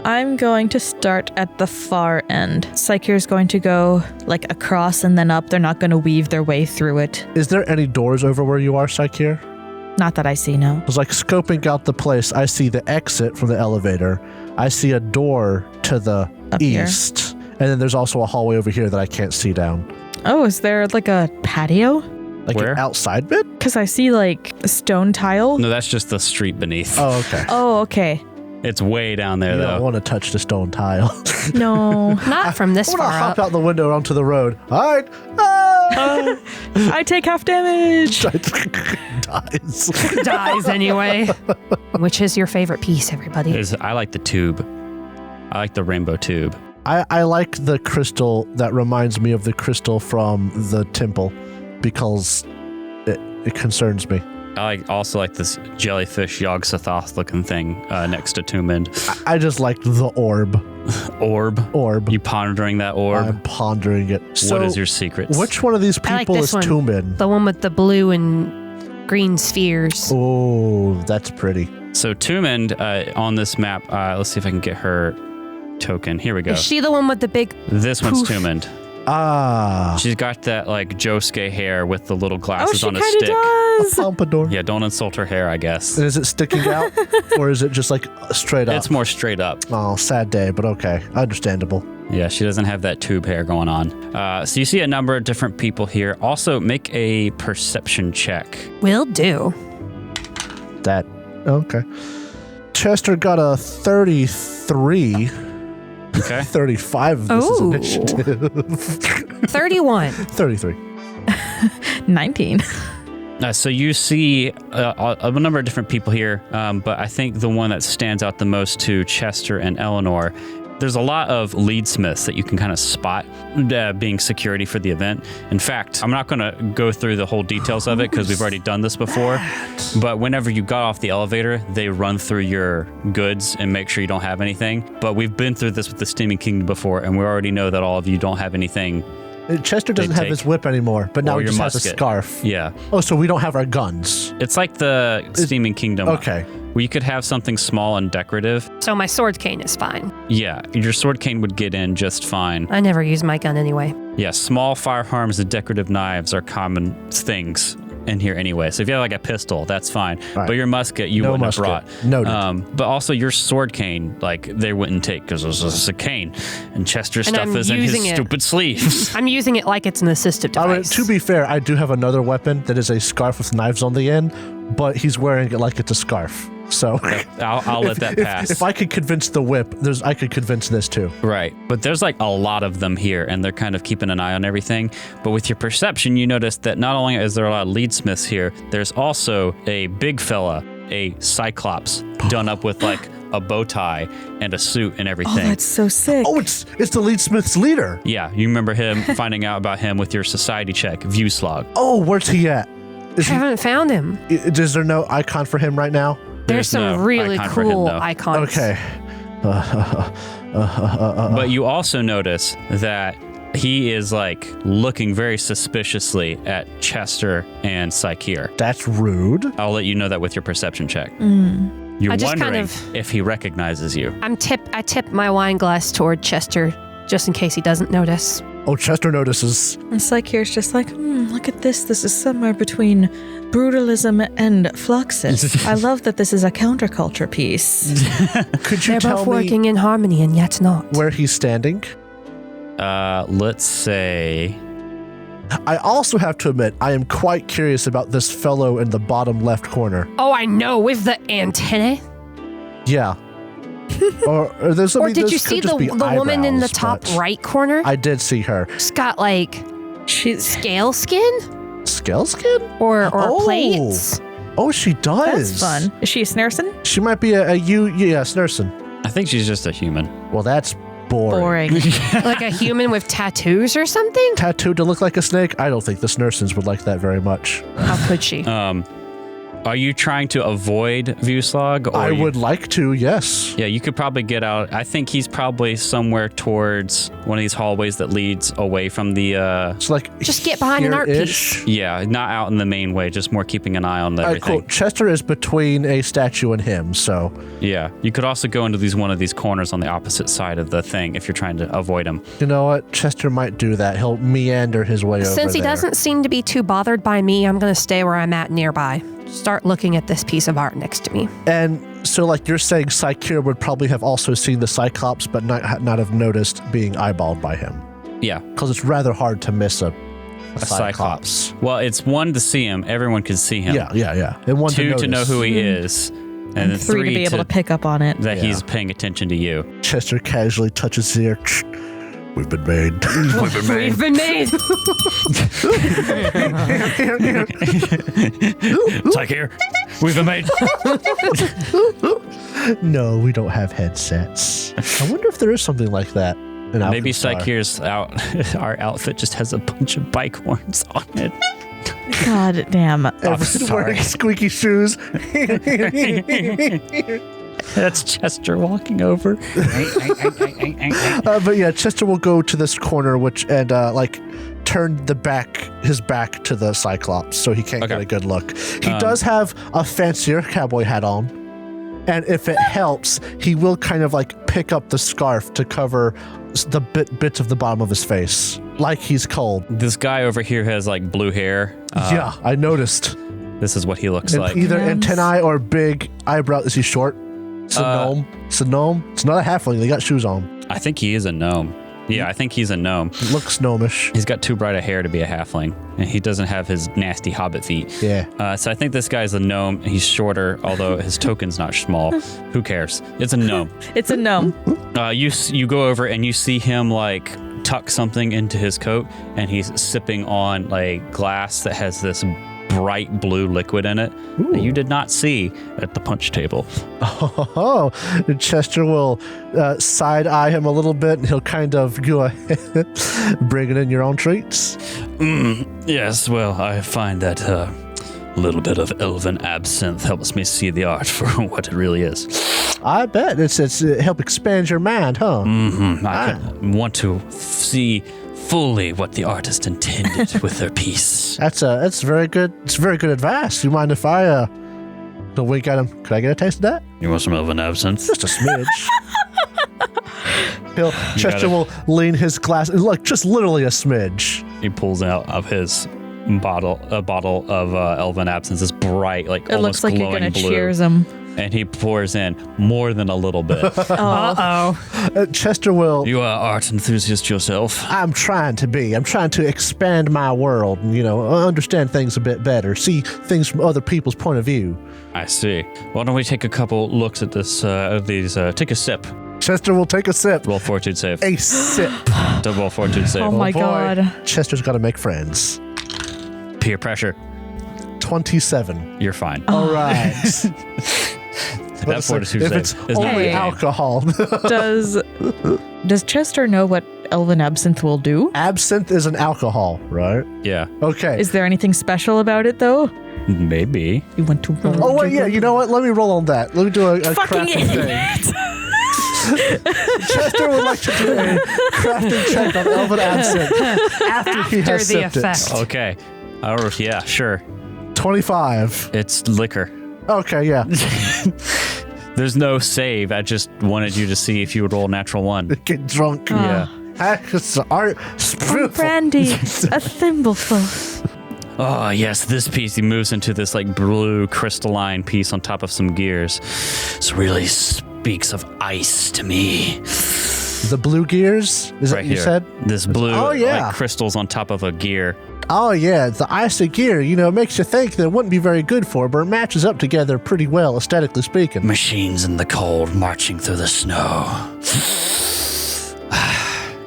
I'm going to start at the far end. Psyche's going to go like across and then up. They're not going to weave their way through it. Is there any doors over where you are, Psyche? Not that I see, no. I was like scoping out the place. I see the exit from the elevator. I see a door to the Up here. east. And then there's also a hallway over here that I can't see down. Oh, is there like a patio? Like Where? an outside bit? Because I see like a stone tile. No, that's just the street beneath. Oh, okay. Oh, okay. It's way down there, You don't though. want to touch the stone tile. No. Not from this I'm going to far hop up. out the window onto the road. All right. Ah! I take half damage. Dies. Dies anyway. Which is your favorite piece, everybody? I like the tube. I like the rainbow tube. I like the crystal that reminds me of the crystal from the temple because it concerns me. I also like this jellyfish Yog-Sothoth looking thing next to Tombend. I just liked the orb. Orb. You pondering that orb? I'm pondering it. What is your secret? Which one of these people is Tombend? The one with the blue and green spheres. Oh, that's pretty. So Tombend on this map, let's see if I can get her token. Here we go. Is she the one with the big This one's Tombend. Ah. She's got that like Josuke hair with the little glasses on a she stick. does. A pompadour. Yeah, don't insult her hair, I guess. And is it sticking out? Or is it just like straight up? It's more straight up. Oh, sad day, but okay. Understandable. Yeah, she doesn't have that tube hair going on. So you see a number of different people here. Also, make a perception check. Will do. That. Okay. Chester got a 33. Okay. 35 of this is initiative. 31. 33. 19. So you see a number of different people here, but I think the one that stands out the most to Chester and Eleanor, there's a lot of leadsmiths that you can kind of spot being security for the event. In fact, I'm not going to go through the whole details of it because we've already done this before, but whenever you got off the elevator, they run through your goods and make sure you don't have anything. But we've been through this with the Steaming Kingdom before, and we already know that all of you don't have anything. Chester doesn't have his whip anymore, but now he just has a scarf. Yeah. Oh, so we don't have our guns. It's like the Steaming Kingdom. Okay. Where you could have something small and decorative. So my sword cane is fine. Yeah, your sword cane would get in just fine. I never use my gun anyway. Yeah, small firearms and decorative knives are common things in here anyway. So if you have like a pistol, that's fine. Right. But your musket, you wouldn't have brought. Noted. But also your sword cane, like they wouldn't take because it was a cane. And Chester's stuff is in his stupid sleeves. I'm using it like it's an assistive device. I mean, to be fair, I do have another weapon that is a scarf with knives on the end, but he's wearing it like it's a scarf. So I'll let that pass. If I could convince the whip, I could convince this too. Right. But there's like a lot of them here, and they're kind of keeping an eye on everything. But with your perception, you notice that not only is there a lot of leadsmiths here, there's also a big fella, a Cyclops, done up with like a bow tie and a suit and everything. Oh, that's so sick. Oh, it's the leadsmith's leader. Yeah, you remember him finding out about him with your society check, Viewslog. Oh, where's he at? I haven't found him. Is there no icon for him right now? There's some really cool icons. Okay. But you also notice that he is like looking very suspiciously at Chester and Psycheer. That's rude. I'll let you know that with your perception check. You're wondering if he recognizes you. I tip my wine glass toward Chester just in case he doesn't notice. Oh, Chester notices. And Psycheer's just like, look at this. This is somewhere between brutalism and Fluxus. I love that this is a counterculture piece. Could you They're tell both me working in harmony and yet not. where he's standing? Let's say... I also have to admit, I am quite curious about this fellow in the bottom left corner. Oh, I know, with the antennae. Yeah. or there's something. Or did you see the woman in the top right corner? I did see her. She's got like scale skin? Scale skin? Or plates? Oh, she does. That's fun. Is she a Snerson? She might be a Snerson. I think she's just a human. Well, that's boring. Like a human with tattoos or something? Tattooed to look like a snake? I don't think the Snersons would like that very much. How could she? Are you trying to avoid Viewslog? I would like to, yes. Yeah, you could probably get out. I think he's probably somewhere towards one of these hallways that leads away from the... So like just get behind an art piece. Yeah, not out in the main way, just more keeping an eye on everything. Cool. Chester is between a statue and him, so... Yeah, you could also go into one of these corners on the opposite side of the thing if you're trying to avoid him. You know what? Chester might do that. He'll meander his way over there. Since he doesn't seem to be too bothered by me, I'm going to stay where I'm at nearby. Start looking at this piece of art next to me. And so, like, you're saying Psycheer would probably have also seen the Cyclops, but not have noticed being eyeballed by him. Yeah. Because it's rather hard to miss a Cyclops. Well, it's one, to see him. Everyone can see him. Yeah. And one, two, to know who he is. And then three, to be able to pick up on it. That he's paying attention to you. Chester casually touches his ear. We've been made. We've been made. It's like here. We've been made. No, we don't have headsets. I wonder if there is something like that. Maybe Psycheer's our outfit just has a bunch of bike horns on it. God damn. Everyone's wearing squeaky shoes. That's Chester walking over. But yeah, Chester will go to this corner, and turn his back to the Cyclops, so he can't get a good look. He does have a fancier cowboy hat on, and if it helps, he will kind of pick up the scarf to cover the bits of the bottom of his face, like he's cold. This guy over here has blue hair. Yeah, I noticed. This is what he looks like. Either antennae or big eyebrow. Is he short? It's a gnome. It's a gnome. It's not a halfling. They got shoes on. I think he is a gnome. Yeah, I think he's a gnome. He looks gnomish. He's got too bright a hair to be a halfling, and he doesn't have his nasty hobbit feet. Yeah. So I think this guy's a gnome. He's shorter, although his token's not small. Who cares? It's a gnome. It's a gnome. You go over and you see him tuck something into his coat, and he's sipping on glass that has this bright blue liquid in it that you did not see at the punch table. Oh, Chester will side eye him a little bit, and he'll kind of go ahead, bringing in your own treats. Yes, well, I find that a little bit of elven absinthe helps me see the art for what it really is. I bet it help expand your mind, huh? I want to see fully what the artist intended with their piece. That's very good. It's very good advice. You mind if I don't wink at him? Could I get a taste of that? You want some elven absinthe? Just a smidge. Chester will lean his glass, just literally a smidge. He pulls out of his a bottle of elven absinthe. This bright, It almost looks like you're glowing going to blue. cheers him. And he pours in more than a little bit. Chester will. You are art enthusiast yourself. I'm trying to be. I'm trying to expand my world and, understand things a bit better, see things from other people's point of view. I see. Why don't we take a couple looks at this? Take a sip. Chester will take a sip. Roll fortitude save. A sip. Double fortitude save. Oh my boy. God. Chester's got to make friends. Peer pressure. 27. You're fine. All right. That fortitude if save it's is not only a game. alcohol. Does Chester know what elven absinthe will do? Absinthe is an alcohol, right? Yeah, Okay. Is there anything special about it, though? maybe. You want to roll? Oh, wait, yeah. You know what? Let me roll on that. Let me do a Fucking crafting idiot. thing. Chester would like to do a crafting check on elven absinthe after he After has the sipped it. effect. Okay. Yeah, sure. 25. It's liquor. Okay, yeah. There's no save. I just wanted you to see if you would roll natural one. Get drunk. Yeah. It's art. Oh, brandy, a thimbleful. Oh, yes, this piece, he moves into this blue crystalline piece on top of some gears. This really speaks of ice to me. The blue gears? Is that Right what you here. said? This blue Oh, yeah. crystals on top of a gear. Oh, yeah. The icy gear, it makes you think that it wouldn't be very good for, but it matches up together pretty well, aesthetically speaking. Machines in the cold marching through the snow.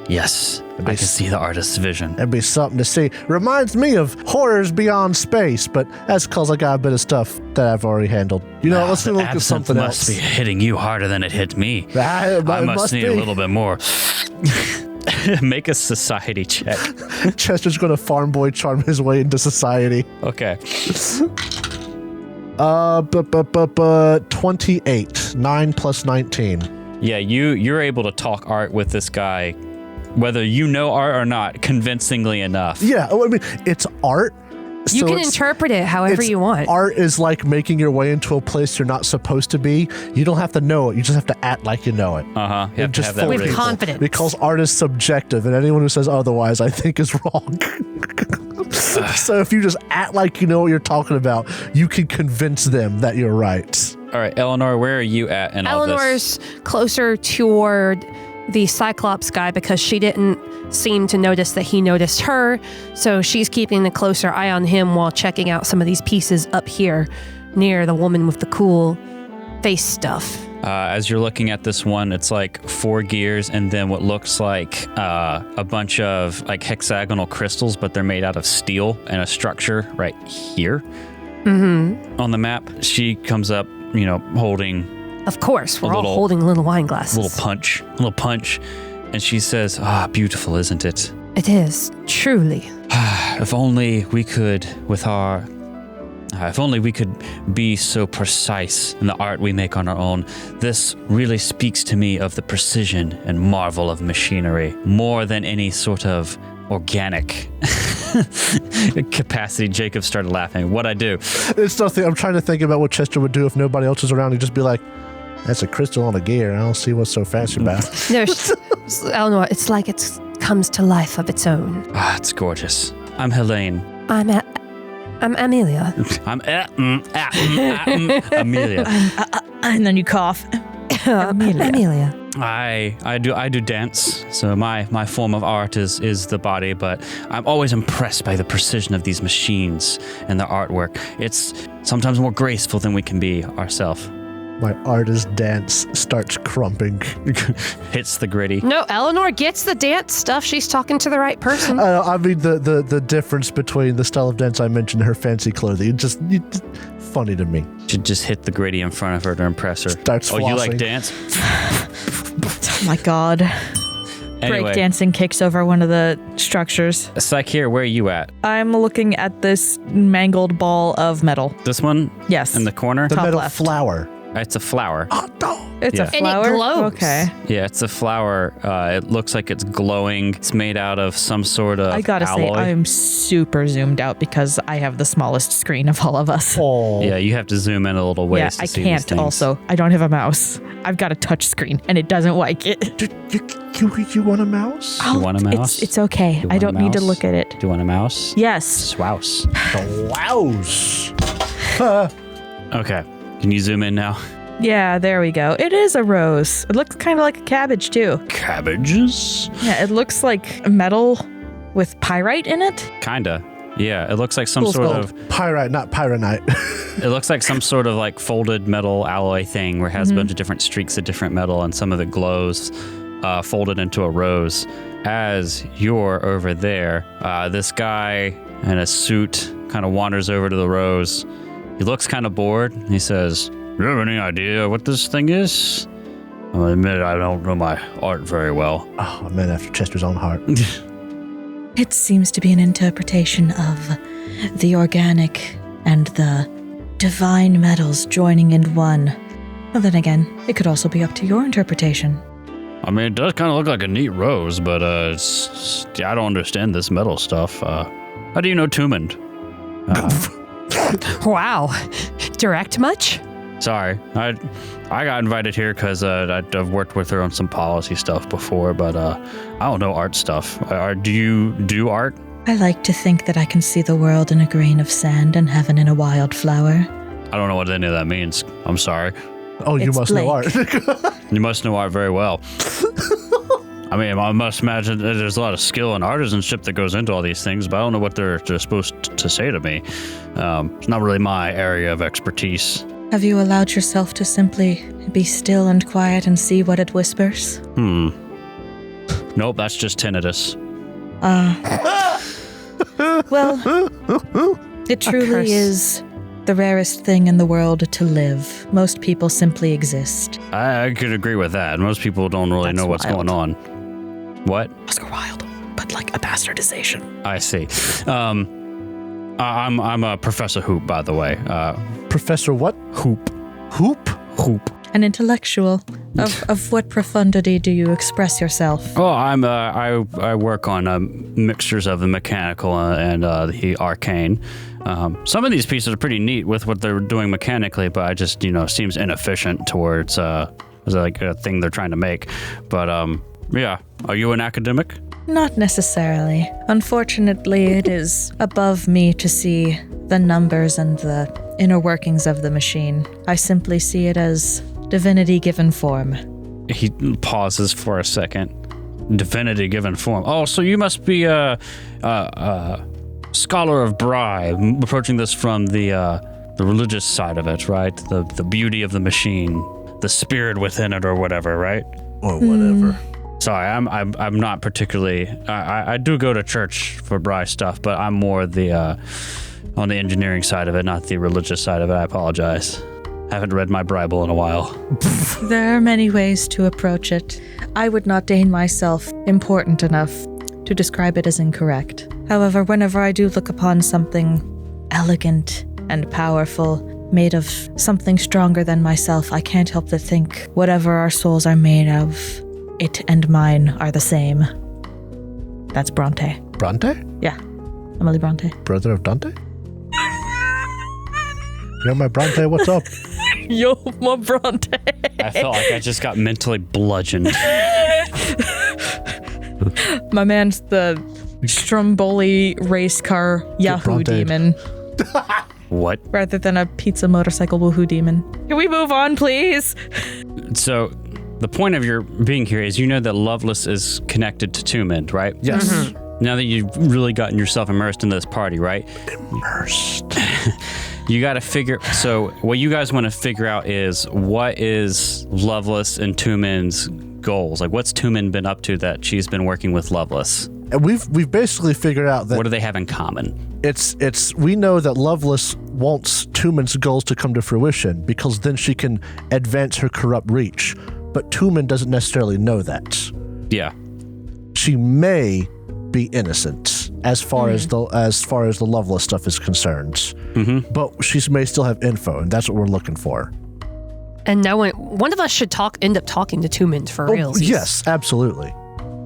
Yes, I can see the artist's vision. That'd be something to see. Reminds me of Horrors Beyond Space, but that's because I got a bit of stuff that I've already handled. Let's The look at absinthe something must else. be hitting you harder than it hit me. It I must need be. a little bit more. Make a society check. Chester's going to farm boy charm his way into society. Okay. 28. 9 plus 19. Yeah, you're able to talk art with this guy, whether you know art or not, convincingly enough. Yeah, it's art. You can interpret it however you want. Art is like making your way into a place you're not supposed to be. You don't have to know it. You just have to act like you know it. You have to just have that fool With ready. people. confidence. Because art is subjective, and anyone who says otherwise, I think, is wrong. So if you just act like you know what you're talking about, you can convince them that you're right. All right, Eleanor, where are you at in all this? Eleanor's closer toward the Cyclops guy because she didn't seem to notice that he noticed her, so she's keeping a closer eye on him while checking out some of these pieces up here near the woman with the cool face stuff. As you're looking at this one, it's 4 gears and then what looks like a bunch of hexagonal crystals, but they're made out of steel and a structure right here on the map. She comes up, holding Of course, we're all little- holding little wine glasses. little punch, and she says, beautiful, isn't it? It is, truly. If only we could, if only we could be so precise in the art we make on our own. This really speaks to me of the precision and marvel of machinery, more than any sort of organic capacity. Jacob started laughing. What'd I do? It's nothing. I'm trying to think about what Chester would do if nobody else was around. He'd just be like, that's a crystal on a gear. I don't see what's so fancy about it. No, Eleanor, it's like it comes to life of its own. Ah, it's gorgeous. I'm Helene. I'm Amelia. I'm Amelia. And then you cough. Amelia. I do dance, so my form of art is the body, but I'm always impressed by the precision of these machines and their artwork. It's sometimes more graceful than we can be ourselves. My artist dance starts crumping. Hits the gritty. No, Eleanor gets the dance stuff. She's talking to the right person. I mean, the difference between the style of dance I mentioned and her fancy clothing, just funny to me. Should just hit the gritty in front of her to impress her. Starts Oh, you like flossing. dance? Oh my god. Anyway, Breakdancing kicks over one of the structures. Sakir, where are you at? I'm looking at this mangled ball of metal. This one? Yes. In the corner? The Top metal left. flower. It's a flower. It's Yeah. a And it flower? glows. Okay. Yeah, it's a flower. It looks like it's glowing. It's made out of some sort of I gotta say, alloy. I'm super zoomed out because I have the smallest screen of all of us. Oh. Yeah, you have to zoom in a little ways Yeah, to I see can't these things. also. I don't have a mouse. I've got a touch screen and it doesn't like it. You want a mouse? You want a mouse? It's okay. You I want a don't need to mouse? look at it. Do you want a mouse? Yes. Swouse. Wows. Okay. Can you zoom in now? Yeah, there we go. It is a rose. It looks kind of like a cabbage too. Cabbages? Yeah, it looks like metal with pyrite in it. Kinda. Yeah, it looks like some Fool's sort gold. of. Pyrite, not pyronite. It looks like some sort of like folded metal alloy thing where it has a bunch of different streaks of different metal and some of it glows, folded into a rose. As you're over there, this guy in a suit kind of wanders over to the rose. He looks kind of bored. He says, "You have any idea what this thing is?" I'll admit I don't know my art very well. Oh, a man after Chester's own heart. It seems to be an interpretation of the organic and the divine metals joining in one. Well, then again, it could also be up to your interpretation. I mean, it does kind of look like a neat rose, but I don't understand this metal stuff. How do you know Tombend? Wow. Direct much? Sorry, I got invited here because I've worked with her on some policy stuff before, but I don't know art stuff. Do you do art? I like to think that I can see the world in a grain of sand and heaven in a wildflower. I don't know what any of that means. I'm sorry. Oh, you It's must know art. You must know art very well. I mean, I must imagine that there's a lot of skill and artisanship that goes into all these things, but I don't know what they're supposed to say to me. It's not really my area of expertise. Have you allowed yourself to simply be still and quiet and see what it whispers? Nope, that's just tinnitus. Well, it curse. truly is the rarest thing in the world to live. Most people simply exist. I could agree with that. Most people don't really That's know what's wild. going on. What? Oscar Wilde, but like a bastardization. I see. I'm a Professor Hoop, by the way. Professor what? Hoop. Hoop? Hoop. An intellectual. Of what profundity do you express yourself? Oh, I work on mixtures of the mechanical and the arcane. Some of these pieces are pretty neat with what they're doing mechanically, but I just seems inefficient towards like a thing they're trying to make. But yeah, are you an academic? Not necessarily. Unfortunately, it is above me to see the numbers and the inner workings of the machine. I simply see it as divinity given form. He pauses for a second. Divinity given form. Oh, so you must be a scholar of Bry, approaching this from the religious side of it, right? The beauty of the machine, the spirit within it, or whatever, right? Or whatever. Sorry, I'm not particularly. I do go to church for Bry stuff, but I'm more the on the engineering side of it, not the religious side of it. I apologize. Haven't read my Bible in a while. There are many ways to approach it. I would not deign myself important enough to describe it as incorrect. However, whenever I do look upon something elegant and powerful, made of something stronger than myself, I can't help but think whatever our souls are made of, it and mine are the same. That's Bronte. Bronte? Yeah, Emily Bronte. Brother of Dante? Yo, my Bronte, what's up? Yo, my Bronte. I felt like I just got mentally bludgeoned. My man's the Stromboli race car Yahoo Bronte. demon. What? Rather than a pizza motorcycle woohoo demon. Can we move on, please? So, the point of your being here is you know that Loveless is connected to Tombend, right? Yes. Now that you've really gotten yourself immersed into this party, right? Immersed. You got to figure. So, what you guys want to figure out is what is Loveless and Tombend's goals? Like, what's Tombend been up to that she's been working with Loveless? And we've basically figured out that What do they have in common? we know that Loveless wants Tombend's goals to come to fruition because then she can advance her corrupt reach. But Tombend doesn't necessarily know that. Yeah. She may be innocent as far as the Loveless stuff is concerned. But she may still have info, and that's what we're looking for. And no one of us should end up talking to Tombend for real. Yes, absolutely.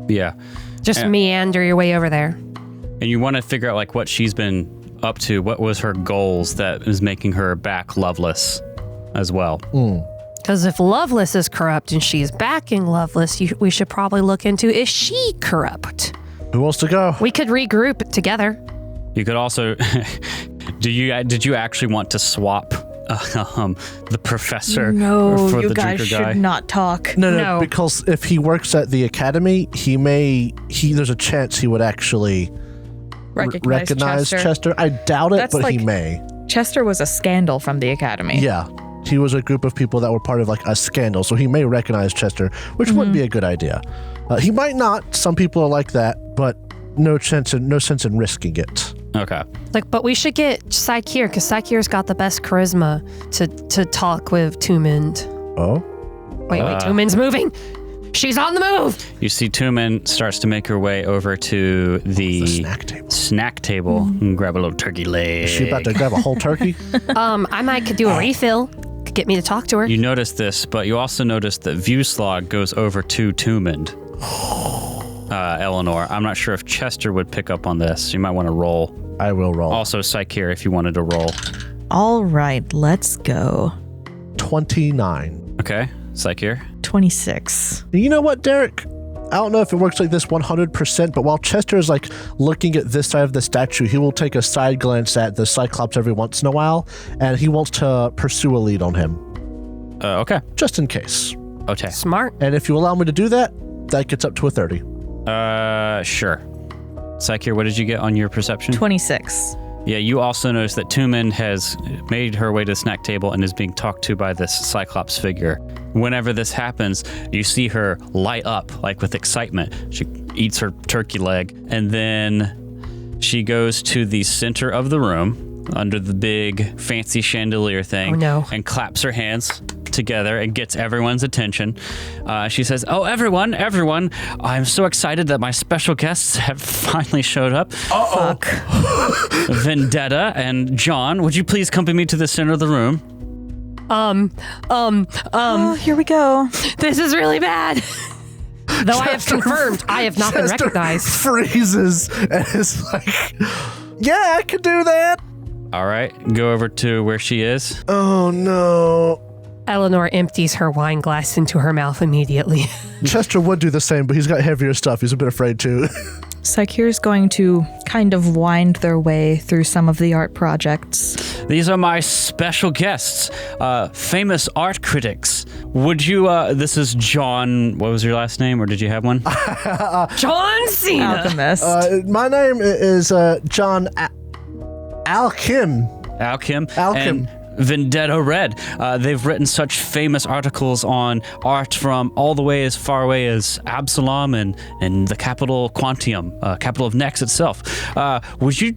Yeah. Just meander your way over there. And you want to figure out like what she's been up to. What was her goals that is making her back Loveless as well? Because if Loveless is corrupt and she's backing Loveless, we should probably look into, is she corrupt? Who wants to go? We could regroup together. You could also, did you actually want to swap the professor No, for you the guys drinker should guy? not talk. No, because if he works at the academy, there's a chance he would actually recognize Chester. I doubt it, but he may. Chester was a scandal from the academy. Yeah. He was a group of people that were part of like a scandal, so he may recognize Chester, which wouldn't be a good idea. He might not. Some people are like that, but no sense in risking it. Okay. But we should get Saikir, because Saikir's got the best charisma to talk with Tombend. Oh? Wait, Tombend's moving. She's on the move. You see Tombend starts to make her way over to the snack table and grab a little turkey leg. Is she about to grab a whole turkey? I might could do a refill. Could get me to talk to her. You notice this, but you also notice that Viewslog goes over to Tombend. Eleanor, I'm not sure if Chester would pick up on this. You might want to roll. I will roll. Also, Saikir, if you wanted to roll. All right, let's go. 29. Okay, Saikir. 26. You know what, Derek? I don't know if it works like this 100%, but while Chester is like looking at this side of the statue, he will take a side glance at the Cyclops every once in a while, and he wants to pursue a lead on him. Okay. Just in case. Okay. Smart. And if you allow me to do that, that gets up to a 30. Sure. Saikir, what did you get on your perception? 26. Yeah, you also notice that Tombend has made her way to the snack table and is being talked to by this Cyclops figure. Whenever this happens, you see her light up, like with excitement. She eats her turkey leg, and then she goes to the center of the room under the big fancy chandelier thing and claps her hands together and gets everyone's attention. She says, "Oh, everyone, I'm so excited that my special guests have finally showed up. Fuck. Vendetta and John, would you please accompany me to the center of the room?" Oh, here we go. This is really bad. Though I have confirmed, I have not been recognized. Freezes and is like, yeah, I could do that. All right, go over to where she is. Oh, no. Eleanor empties her wine glass into her mouth immediately. Chester would do the same, but he's got heavier stuff. He's a bit afraid too. Saikir's going to kind of wind their way through some of the art projects. These are my special guests, famous art critics. Would you, this is John, what was your last name, or did you have one? John Cena. Alchemist. My name is John Alkim. And Vendetta Red. They've written such famous articles on art from all the way as far away as Absalom and the capital Quantium, capital of Nex itself. Would you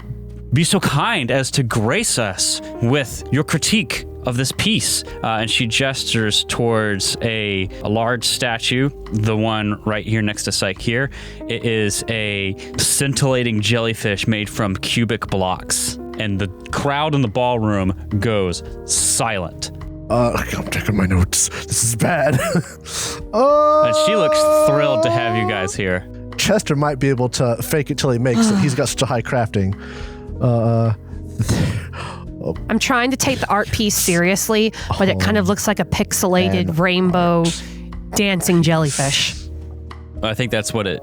be so kind as to grace us with your critique this piece, and she gestures towards a large statue, the one right here next to Psyche here. It is a scintillating jellyfish made from cubic blocks, and the crowd in the ballroom goes silent. I'm checking my notes. This is bad. And she looks thrilled to have you guys here. Chester might be able to fake it till he makes it. He's got such a high crafting. I'm trying to take the art piece seriously, but it kind of looks like a pixelated rainbow dancing jellyfish. I think that's what it,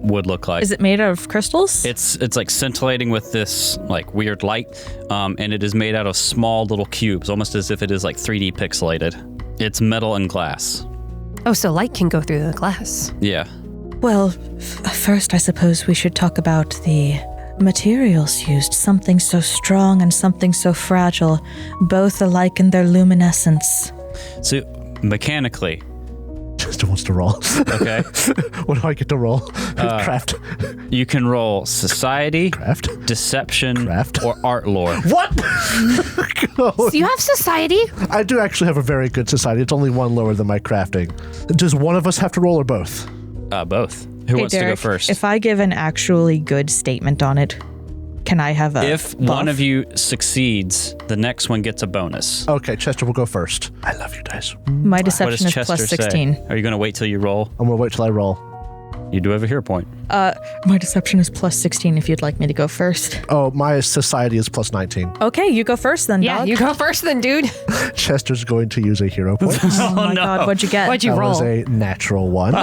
would look like. Is it made out of crystals? It's like scintillating with this like weird light, and it is made out of small little cubes, almost as if it is like 3D pixelated. It's metal and glass. Oh, so light can go through the glass. Yeah. Well, first I suppose we should talk about the materials used. Something so strong and something so fragile, both alike in their luminescence. So mechanically, Chester wants to roll. okay, What do I get to roll? Craft. you can roll society, Craft. deception, Craft. or art lore. What? So you have society? I do actually have a very good society. It's only one lower than my crafting. Does one of us have to roll or both? Both. Who wants to go first? If I give an actually good statement on it, can I have a If buff? one of you succeeds, the next one gets a bonus. Okay, Chester will go first. I love you guys. My What does deception is Chester plus say? 16. Are you going to wait till you roll? I'm gonna wait till I roll. You do have a hero point. My deception is plus 16 if you'd like me to go first. Oh, my society is plus 19. Okay, you go first then, Yeah, dog. you go first then, dude. Chester's going to use a hero point. Oh my god, what'd you get? What'd you That was roll? a natural one.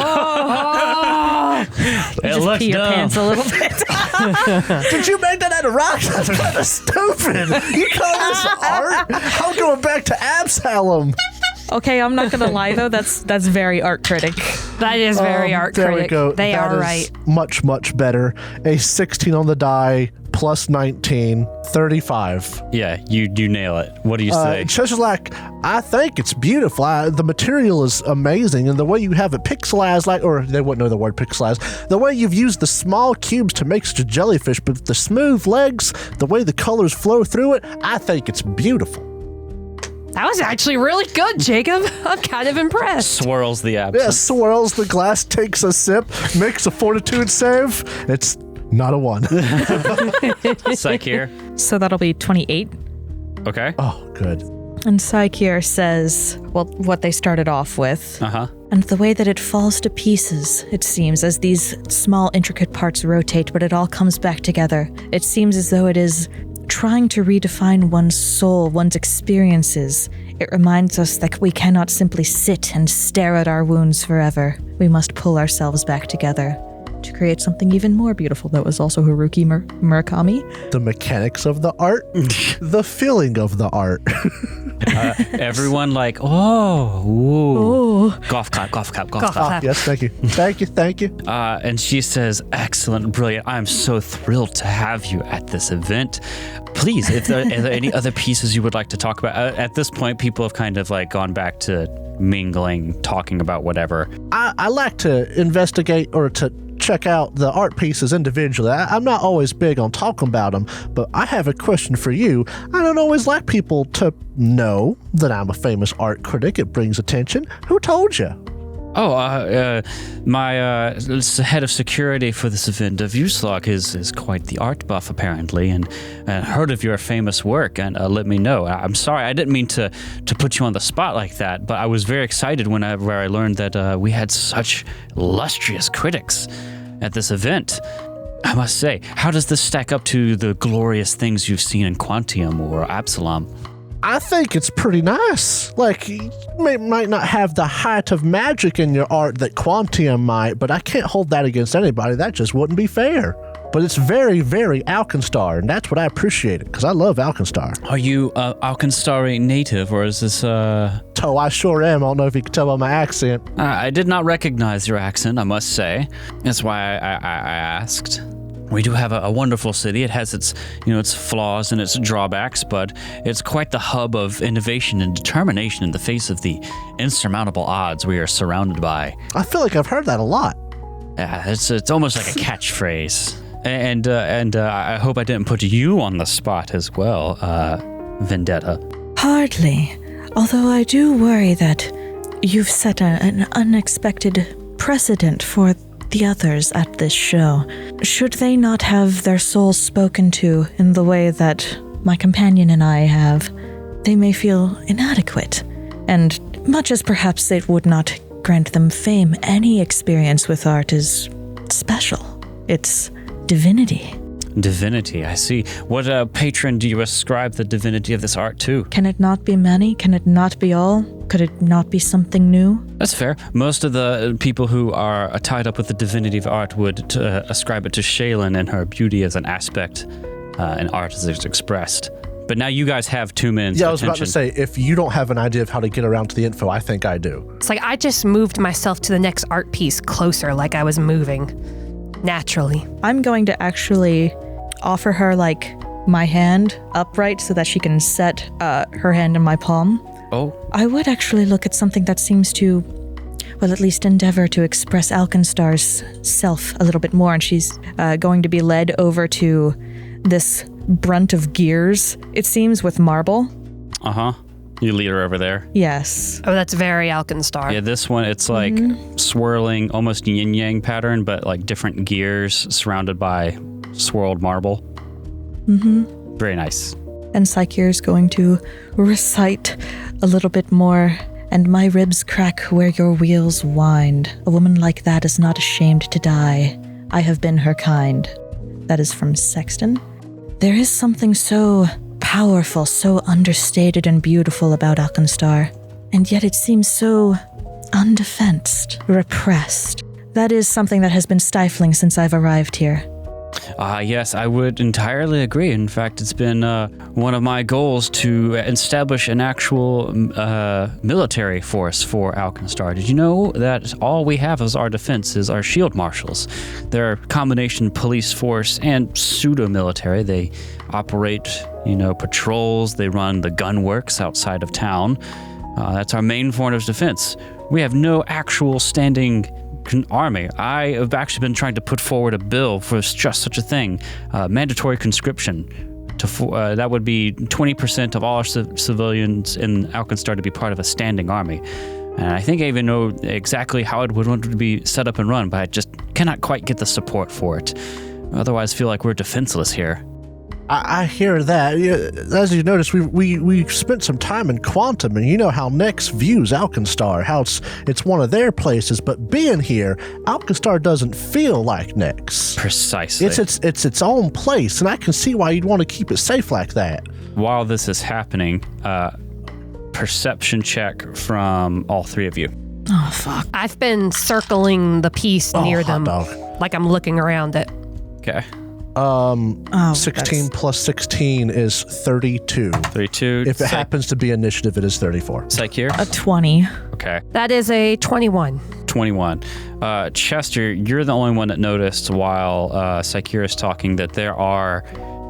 It Just pee your pants a little bit. Did you make that out of rocks? That's kind of stupid. You call this art? I'm going back to Absalom. Okay, I'm not gonna lie though, that's very art critic. That is very art There critic. we go. They That are is right. Much, much better. A 16 on the die, plus 19, 35. Yeah, you do nail it. What do you say? Chester's like, I think it's beautiful. The material is amazing, and the way you have it pixelized, or they wouldn't know the word pixelized, the way you've used the small cubes to make such a jellyfish, but the smooth legs, the way the colors flow through it, I think it's beautiful. That was actually really good, Jacob. I'm kind of impressed. Swirls the Yeah, absence. swirls the glass, takes a sip, makes a fortitude save. It's not a 1. Psyche here. So that'll be 28. Okay. Oh, good. And Psyche says, well, what they started off with. Uh-huh. And the way that it falls to pieces, it seems, as these small, intricate parts rotate, but it all comes back together. It seems as though it is trying to redefine one's soul, one's experiences. It reminds us that we cannot simply sit and stare at our wounds forever. We must pull ourselves back together to create something even more beautiful. That was also Haruki Murakami. The mechanics of the art, the feeling of the art. Everyone like, oh, ooh. Golf clap, golf clap, golf Golf clap. clap. Yes, thank you. Thank you, thank you. And she says, excellent, brilliant. I'm so thrilled to have you at this event. Please, if there are there any other pieces you would like to talk about? At this point, people have kind of like gone back to mingling, talking about whatever. I like to investigate or to check out the art pieces individually. I'm not always big on talking about them, but I have a question for you. I don't always like people to know that I'm a famous art critic. It brings attention. Who told you? Oh, my head of security for this event, Vuslog, is quite the art buff, apparently, and heard of your famous work and let me know. I'm sorry, I didn't mean to put you on the spot like that, but I was very excited whenever I learned that we had such illustrious critics at this event. I must say, how does this stack up to the glorious things you've seen in Quantium or Absalom? I think it's pretty nice. Like, you might not have the height of magic in your art that Quantium might, but I can't hold that against anybody. That just wouldn't be fair. But it's very, very Alkenstar, and that's what I appreciate it, because I love Alkenstar. Are you Alkenstari native, or is this Oh, I sure am. I don't know if you can tell by my accent. I did not recognize your accent, I must say. That's why I asked. We do have a wonderful city. It has its, its flaws and its drawbacks, but it's quite the hub of innovation and determination in the face of the insurmountable odds we are surrounded by. I feel like I've heard that a lot. Yeah, it's almost like a catchphrase. And I hope I didn't put you on the spot as well, Vendetta. Hardly. Although I do worry that you've set an unexpected precedent for the others at this show. Should they not have their souls spoken to in the way that my companion and I have, they may feel inadequate. And much as perhaps it would not grant them fame, any experience with art is special. It's divinity. Divinity, I see. What patron do you ascribe the divinity of this art to? Can it not be many? Can it not be all? Could it not be something new? That's fair. Most of the people who are tied up with the divinity of art would ascribe it to Shaylin and her beauty as an aspect in art as it's expressed. But now you guys have Tombend's Yeah, I was attention. about to say, if you don't have an idea of how to get around to the info, I think I do. It's like I just moved myself to the next art piece closer, like I was moving naturally. I'm going to actually offer her my hand upright so that she can set her hand in my palm. Oh, I would actually look at something that seems to, well, at least endeavor to express Alkenstar's self a little bit more, and she's going to be led over to this brunt of gears, it seems, with marble. uh-huh. You lead her over there. Yes. Oh, that's very Alkenstar. Yeah, this one, it's like swirling, almost yin-yang pattern, but like different gears surrounded by swirled marble. Mm-hmm. Very nice. And Psyche is going to recite a little bit more. And my ribs crack where your wheels wind. A woman like that is not ashamed to die. I have been her kind. That is from Sexton. There is something so powerful, so understated and beautiful about Alkenstar. And yet it seems so undefensed, repressed. That is something that has been stifling since I've arrived here. Yes, I would entirely agree. In fact, it's been one of my goals to establish an actual military force for Alkenstar. Did you know that all we have as our defense is our shield marshals? They're a combination police force and pseudo-military. They operate, patrols. They run the gunworks outside of town. That's our main form of defense. We have no actual standing army. I have actually been trying to put forward a bill for just such a thing, mandatory conscription. That would be 20% of all our civilians in Alkenstar to be part of a standing army. And I think I even know exactly how it would want to be set up and run, but I just cannot quite get the support for it. Otherwise, I feel like we're defenseless here. I hear that. As you notice, we spent some time in Quantum, and you know how Nyx views Alkenstar, how it's one of their places. But being here, Alkenstar doesn't feel like Nyx. Precisely. It's its own place, and I can see why you'd want to keep it safe like that. While this is happening, perception check from all three of you. Oh, fuck. I've been circling the piece near hot them, dog. like I'm looking around it. Okay. 16 plus 16 is 32. 32. If it happens to be initiative, it is 34. Psych here. A 20. Okay. That is a 21. 21. Chester, you're the only one that noticed while Psyche is talking that there are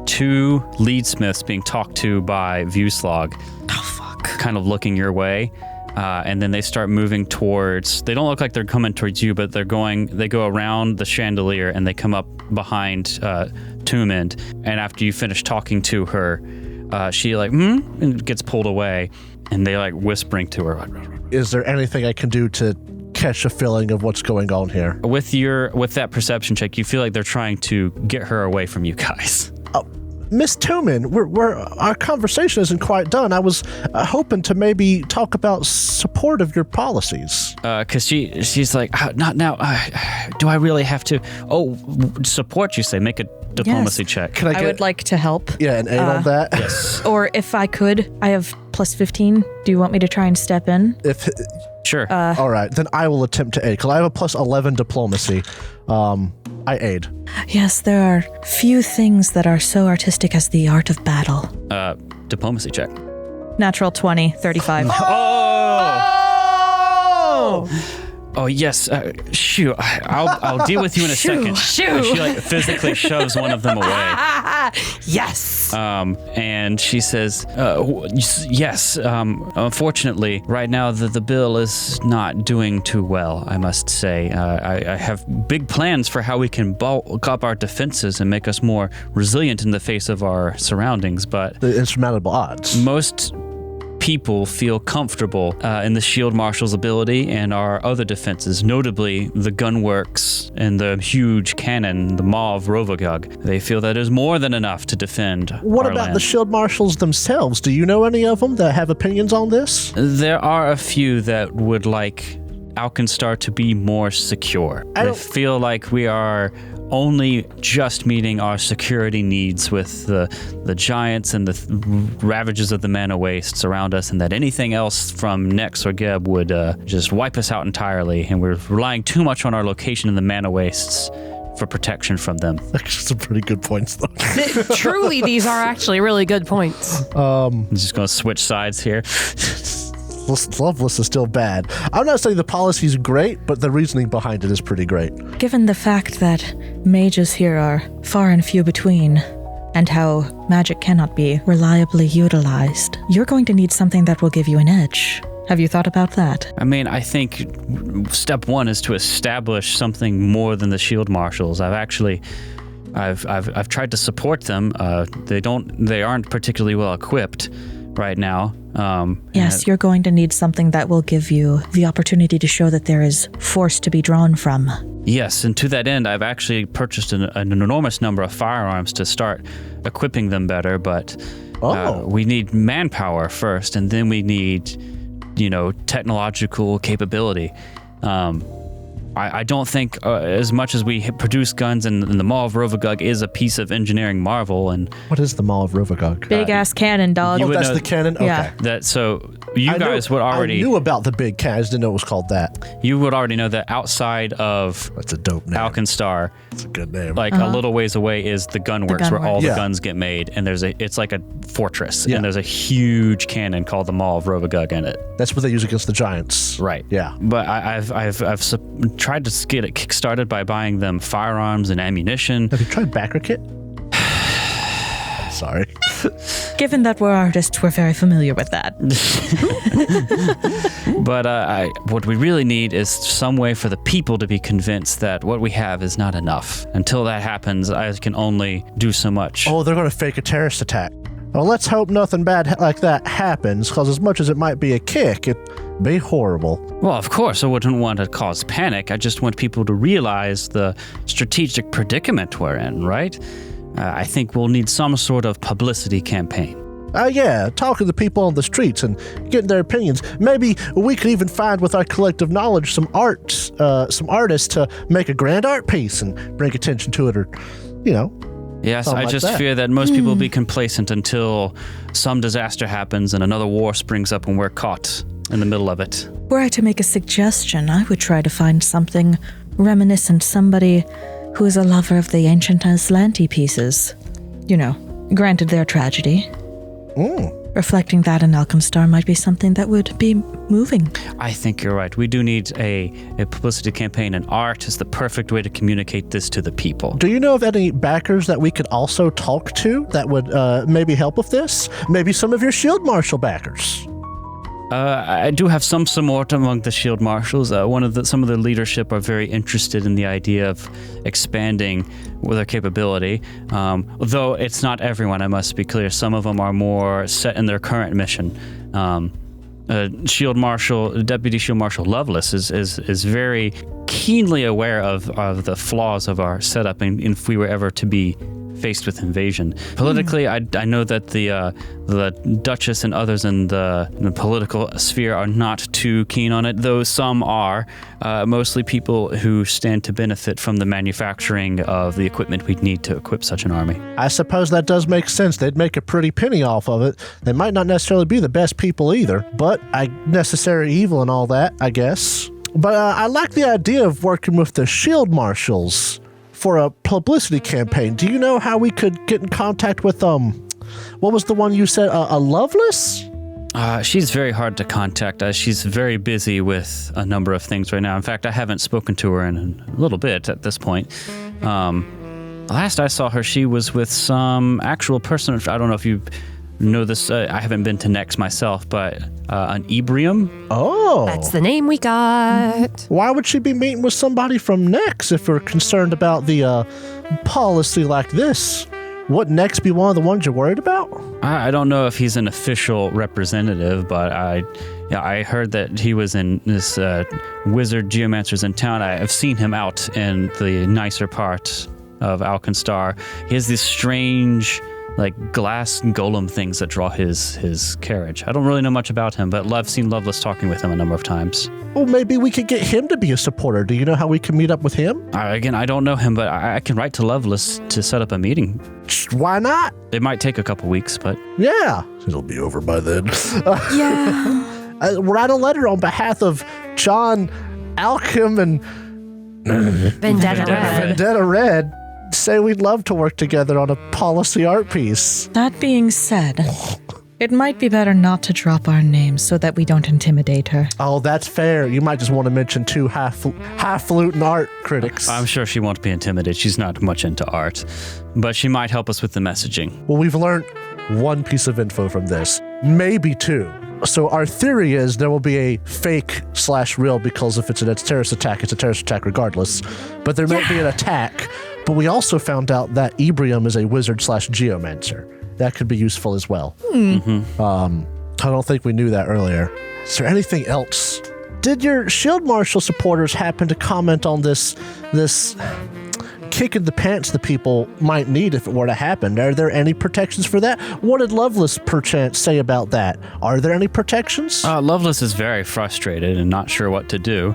two leadsmiths being talked to by Viewslog. Oh, fuck. Kind of looking your way. And then they start moving towards, they don't look like they're coming towards you, but they go around the chandelier and they come up behind Tombend. And after you finish talking to her, she and gets pulled away, and they whispering to her. Is there anything I can do to catch a feeling of what's going on here? With that perception check, you feel like they're trying to get her away from you guys. Miss Tombend, our conversation isn't quite done. I was hoping to maybe talk about support of your policies. Because she's like, not now. Do I really have to? Oh, support, you say. Make a diplomacy check. Can I would like to help. Yeah, an 8 on that? Yes. Or if I could, I have plus 15. Do you want me to try and step in? Sure. All right, then I will attempt to aid, because I have a plus 11 diplomacy. I aid. Yes, there are few things that are so artistic as the art of battle. Diplomacy check. Natural 20, 35. Oh yes. Shoot. I'll deal with you in a second. Shoo. She physically shoves one of them away. Yes. And she says, yes. Unfortunately, right now the bill is not doing too well, I must say. I have big plans for how we can bulk up our defenses and make us more resilient in the face of our surroundings, but The insurmountable odds. most people feel comfortable in the Shield Marshal's ability and our other defenses, notably the gunworks and the huge cannon, the Maw of Rovagug. They feel that is more than enough to defend What our about land. the Shield Marshals themselves? Do you know any of them that have opinions on this? There are a few that would like Alkenstar to be more secure. They feel like we are only just meeting our security needs with the giants and the ravages of the mana wastes around us, and that anything else from Nex or Geb would just wipe us out entirely, and we're relying too much on our location in the mana wastes for protection from them. That's some pretty good points, though. Truly, these are actually really good points. I'm just going to switch sides here. Loveless is still bad. I'm not saying the policy's great, but the reasoning behind it is pretty great. Given the fact that mages here are far and few between, and how magic cannot be reliably utilized, you're going to need something that will give you an edge. Have you thought about that? I mean, I think step one is to establish something more than the Shield Marshals. I've tried to support them. They aren't particularly well equipped right now. Yes, you're going to need something that will give you the opportunity to show that there is force to be drawn from. Yes, and to that end, I've actually purchased an enormous number of firearms to start equipping them better, but we need manpower first, and then we need, technological capability. I don't think as much as we produce guns and the Maw of Rovagug is a piece of engineering marvel. And what is the Maw of Rovagug? Big ass cannon, dog. You Oh, would that's know the cannon? Okay. Yeah. You guys would already... I knew about the big cannon. I just didn't know it was called that. You would already know that outside of That's a dope name. Alkenstar, That's a good name. like a little ways away is the gunworks where all gunworks. the Yeah. guns get made, and it's like a fortress, Yeah. and there's a huge cannon called the Maw of Rovagug in it. That's what they use against the giants. Right. Yeah. But I've tried to get it kickstarted by buying them firearms and ammunition. Have you tried backer kit? Sorry. Given that we're artists, we're very familiar with that. But what we really need is some way for the people to be convinced that what we have is not enough. Until that happens, I can only do so much. Oh, they're going to fake a terrorist attack. Well, let's hope nothing bad like that happens, because as much as it might be a kick, it'd be horrible. Well, of course, I wouldn't want to cause panic. I just want people to realize the strategic predicament we're in, right? I think we'll need some sort of publicity campaign. Yeah, talking to people on the streets and getting their opinions. Maybe we could even find with our collective knowledge some artists to make a grand art piece and bring attention to it, or, Yes, something I like just that. fear that most people will be complacent until some disaster happens and another war springs up and we're caught in the middle of it. Were I to make a suggestion, I would try to find something reminiscent, somebody who is a lover of the ancient Aslanti pieces. Granted their tragedy. Reflecting that in Alkenstar might be something that would be moving. I think you're right. We do need a publicity campaign, and art is the perfect way to communicate this to the people. Do you know of any backers that we could also talk to that would maybe help with this? Maybe some of your Shield Marshal backers. I do have some support among the Shield Marshals. Some of the leadership are very interested in the idea of expanding with their capability. Though it's not everyone, I must be clear. Some of them are more set in their current mission. Deputy Shield Marshal Loveless is very keenly aware of the flaws of our setup, and if we were ever to be faced with invasion. Politically, I know that the Duchess and others in the political sphere are not too keen on it, though some are. Mostly people who stand to benefit from the manufacturing of the equipment we'd need to equip such an army. I suppose that does make sense. They'd make a pretty penny off of it. They might not necessarily be the best people either, but necessary evil and all that, I guess. But I like the idea of working with the Shield Marshals for a publicity campaign. Do you know how we could get in contact with, what was the one you said, a Loveless? She's very hard to contact. She's very busy with a number of things right now. In fact, I haven't spoken to her in a little bit at this point. Last I saw her, she was with some actual person. I don't know if you know this. I haven't been to Nex myself, but an Ebrium. Oh. That's the name we got. Why would she be meeting with somebody from Nex if we're concerned about the policy like this? Would Nex be one of the ones you're worried about? I don't know if he's an official representative, but I heard that he was in this wizard geomancers in town. I've seen him out in the nicer part of Alkenstar. He has these strange, like, glass golem things that draw his carriage. I don't really know much about him, but I've seen Loveless talking with him a number of times. Well, maybe we could get him to be a supporter. Do you know how we can meet up with him? Again, I don't know him, but I can write to Loveless to set up a meeting. Why not? It might take a couple weeks, but... Yeah. It'll be over by then. Yeah. Write a letter on behalf of John, Alchem, and Vendetta Red. Say we'd love to work together on a policy art piece. That being said, it might be better not to drop our names so that we don't intimidate her. Oh, that's fair. You might just want to mention 2 highfalutin art critics. I'm sure she won't be intimidated. She's not much into art, but she might help us with the messaging. Well, we've learned 1 piece of info from this, maybe 2. So our theory is there will be a fake/real, because if it's a terrorist attack, it's a terrorist attack regardless. But there might be an attack. But we also found out that Ebrium is a wizard/geomancer. That could be useful as well. Mm-hmm. I don't think we knew that earlier. Is there anything else? Did your Shield Marshal supporters happen to comment on this kick in the pants the people might need if it were to happen? Are there any protections for that? What did Loveless perchance say about that? Are there any protections? Loveless is very frustrated and not sure what to do.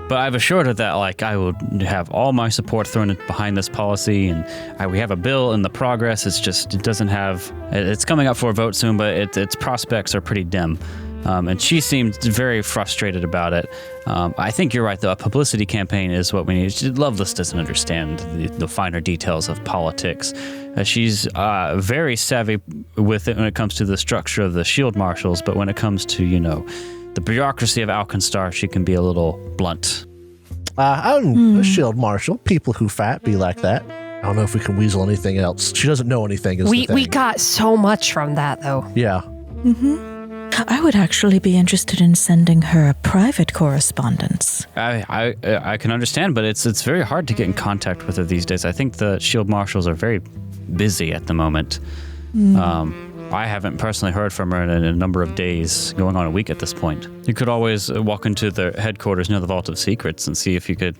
But I've assured her that, like, I will have all my support thrown behind this policy, and we have a bill in the progress. It's just, it doesn't have, it's coming up for a vote soon, but its prospects are pretty dim. And she seemed very frustrated about it. I think you're right, though. A publicity campaign is what we need. Loveless doesn't understand the finer details of politics. She's very savvy with it when it comes to the structure of the Shield Marshals, but when it comes to, the bureaucracy of Alkenstar, she can be a little blunt. I'm a Shield Marshal. People who fight be like that. I don't know if we can weasel anything else. She doesn't know anything. We got so much from that, though. Yeah. I would actually be interested in sending her a private correspondence. I can understand, but it's very hard to get in contact with her these days. I think the Shield Marshals are very busy at the moment. I haven't personally heard from her in a number of days, going on a week at this point. You could always walk into the headquarters near the Vault of Secrets and see if you could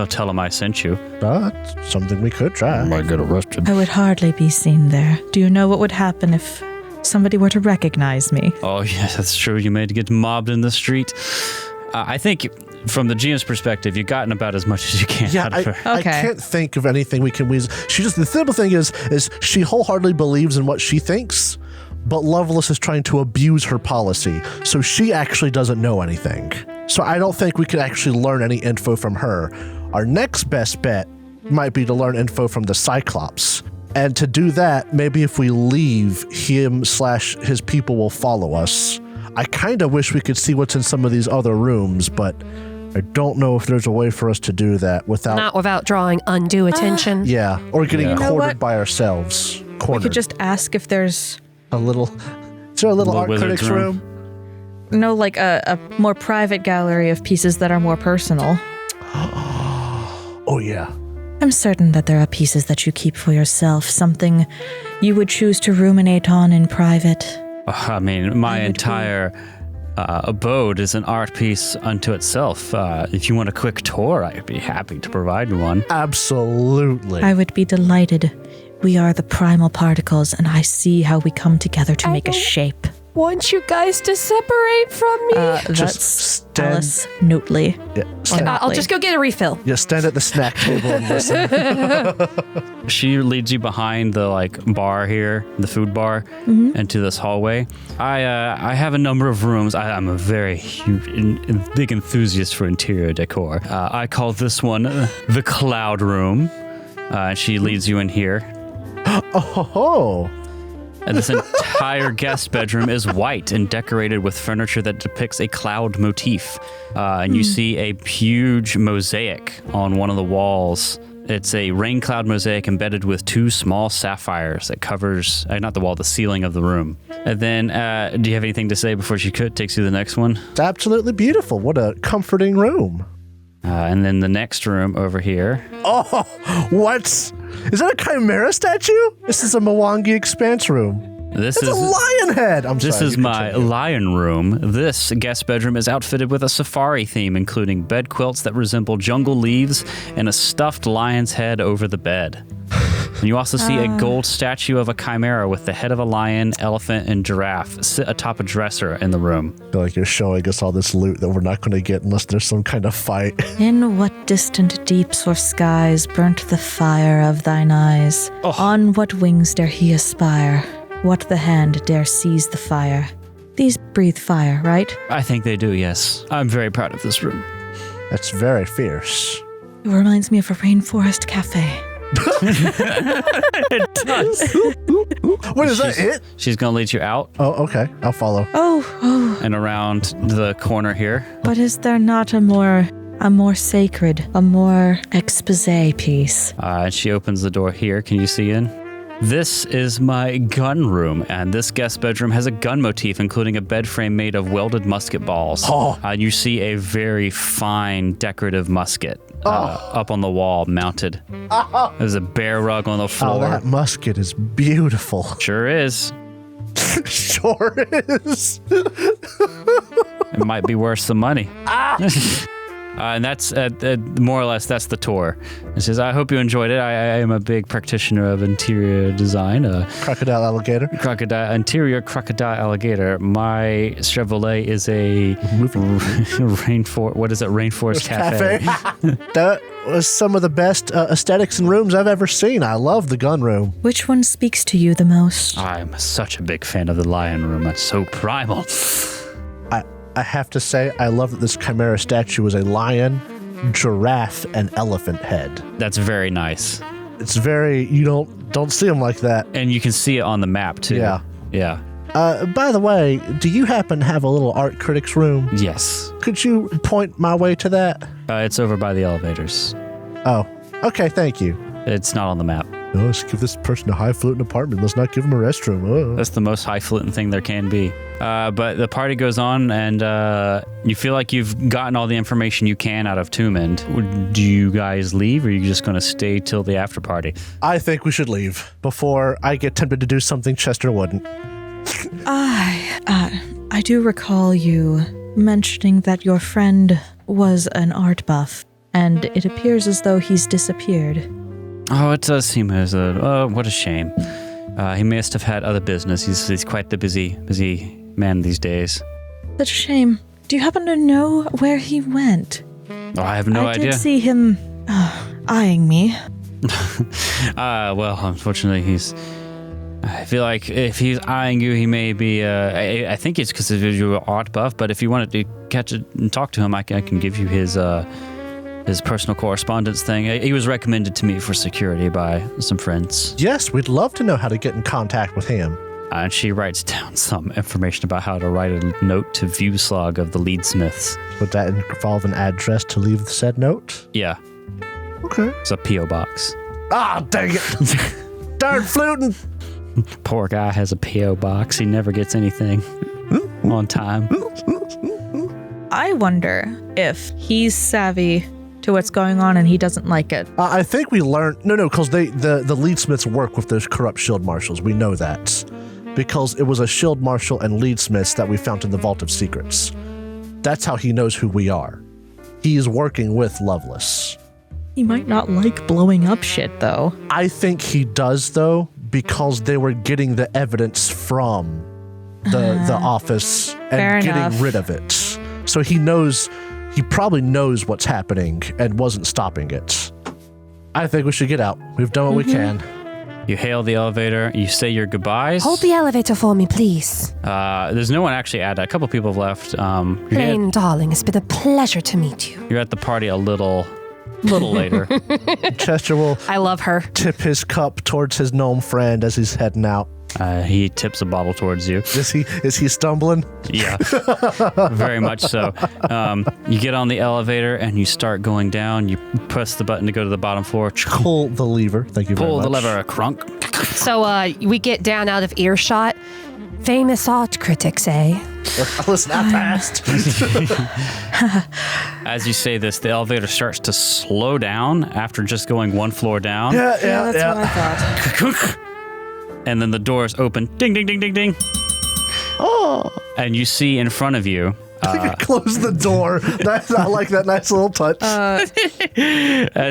tell them I sent you. That's something we could try. I might get arrested. I would hardly be seen there. Do you know what would happen if somebody were to recognize me? Oh, yes, that's true. You may get mobbed in the street. I think from the GM's perspective, you've gotten about as much as you can out of her. I can't think of anything we can weasel. The simple thing is she wholeheartedly believes in what she thinks, but Loveless is trying to abuse her policy, so she actually doesn't know anything. So I don't think we could actually learn any info from her. Our next best bet might be to learn info from the Cyclops. And to do that, maybe if we leave, him/his people will follow us. I kind of wish we could see what's in some of these other rooms, but I don't know if there's a way for us to do that without... Not without drawing undue attention. Yeah, or getting know cornered what? by ourselves. We could just ask if there's... Is there a little art wizard's critics room? No, like a more private gallery of pieces that are more personal. Oh, yeah. I'm certain that there are pieces that you keep for yourself, something you would choose to ruminate on in private. I mean, my entire abode is an art piece unto itself. If you want a quick tour, I'd be happy to provide you one. Absolutely. I would be delighted. We are the primal particles, and I see how we come together to make a shape. Want you guys to separate from me? That's Alice Notley. Yeah, I'll just go get a refill. stand at the snack table and listen. She leads you behind the bar here, the food bar, into this hallway. I have a number of rooms. I'm a very big enthusiast for interior decor. I call this one the Cloud Room. She leads you in here. Oh. And this entire guest bedroom is white and decorated with furniture that depicts a cloud motif. And you see a huge mosaic on one of the walls. It's a rain cloud mosaic embedded with 2 small sapphires that covers, not the wall, the ceiling of the room. And then, do you have anything to say before she takes you to the next one? It's absolutely beautiful. What a comforting room. And then the next room over here. Oh, what? Is that a Chimera statue? This is a Mwangi Expanse room. This It's a lion head. This sorry, is you my continue. lion room. This guest bedroom is outfitted with a safari theme, including bed quilts that resemble jungle leaves and a stuffed lion's head over the bed. And you also see a gold statue of a chimera with the head of a lion, elephant, and giraffe sit atop a dresser in the room. I feel like you're showing us all this loot that we're not going to get unless there's some kind of fight. In what distant deeps or skies burnt the fire of thine eyes? On what wings dare he aspire? What the hand dare seize the fire? These breathe fire, right? I think they do, yes. I'm very proud of this room. That's very fierce. It reminds me of a rainforest cafe. It does. Wait, is that it? She's going to lead you out Oh, okay. I'll follow. Oh, and around the corner here. but is there not a more sacred, a more expose piece? And she opens the door here. Can you see in? This is my gun room, and this guest bedroom has a gun motif, including a bed frame made of welded musket balls. Oh. You see a very fine decorative musket up on the wall, mounted. There's a bear rug on the Oh, floor. that musket is beautiful. Sure is. Sure is. It might be worth some money. And that's more or less that's the tour. It says, I hope you enjoyed it. I am a big practitioner of interior design. Crocodile alligator. Interior crocodile alligator. My Chevrolet is a rainforest cafe. That was some of the best aesthetics and rooms I've ever seen. I love the gun room. Which one speaks to you the most? I'm such a big fan of the lion room. That's so primal. I have to say, I love that this chimera statue is a lion, giraffe, and elephant head. That's very nice. It's very, you don't see them like that. And you can see it on the map too. Yeah. Yeah. By the way, do you happen to have a little art critic's room? Yes. Could you point my way to that? It's over by the elevators. Oh, okay, thank you. It's not on the map. No, let's give this person a highfalutin apartment. Let's not give him a restroom. Oh. That's the most highfalutin thing there can be. But the party goes on, and you feel like you've gotten all the information you can out of Tombend. Do you guys leave, or are you just going to stay till the after party? I think we should leave before I get tempted to do something Chester wouldn't. I do recall you mentioning that your friend was an art buff, and it appears as though he's disappeared. Oh, it does seem as what a shame. He must have had other business. He's quite the busy man these days. Such a shame. Do you happen to know where he went? Oh, I have no I idea. did see him eyeing me. Well, unfortunately, I feel like if he's eyeing you, he may be. I think it's because you're an art buff. But if you wanted to catch it and talk to him, I can give you his personal correspondence thing. He was recommended to me for security by some friends. Yes, we'd love to know how to get in contact with him. And she writes down some information about how to write a note to Vuslag of the Leadsmiths. Would that involve an address to leave the said note? Yeah, Okay. it's a P.O. box. Ah, dang it. Darn fluting. Poor guy has a P.O. box. He never gets anything on time. I wonder if he's savvy to what's going on and he doesn't like it. I think we learned... No, because the Leadsmiths work with those corrupt shield marshals. We know that. Because it was a shield marshal and Leadsmiths that we found in the Vault of Secrets. That's how he knows who we are. He's working with Loveless. He might not like blowing up shit, though. I think he does, though, because they were getting the evidence from the office Fair and getting enough. rid of it. So he probably knows what's happening and wasn't stopping it. I think we should get out. We've done what we can. You hail the elevator. You say your goodbyes. Hold the elevator for me, please. There's no one actually at it. A couple people have left. Plain darling, it's been a pleasure to meet you. You're at the party a little later. Chester will I love her. tip his cup towards his gnome friend as he's heading out. He tips a bottle towards you. Is he stumbling? Yeah, very much so. You get on the elevator and you start going down. You press the button to go to the bottom floor. Pull the lever. Thank you very Pull much. the lever, a crunk. So we get down out of earshot. Famous art critics, eh? Listen, I passed. As you say this, the elevator starts to slow down after just going one floor down. Yeah. That's what I thought. and then the doors open. Ding, ding, ding, ding, ding. Oh. And you see in front of you. Close the door. I like that nice little touch. As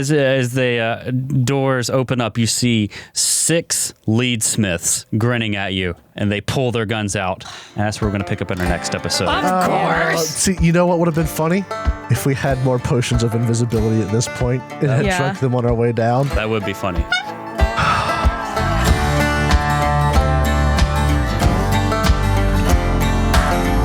the doors open up, you see 6 leadsmiths grinning at you, and they pull their guns out. And that's where we're going to pick up in our next episode. Of course. See, you know what would have been funny? If we had more potions of invisibility at this point and had drunk them on our way down. That would be funny.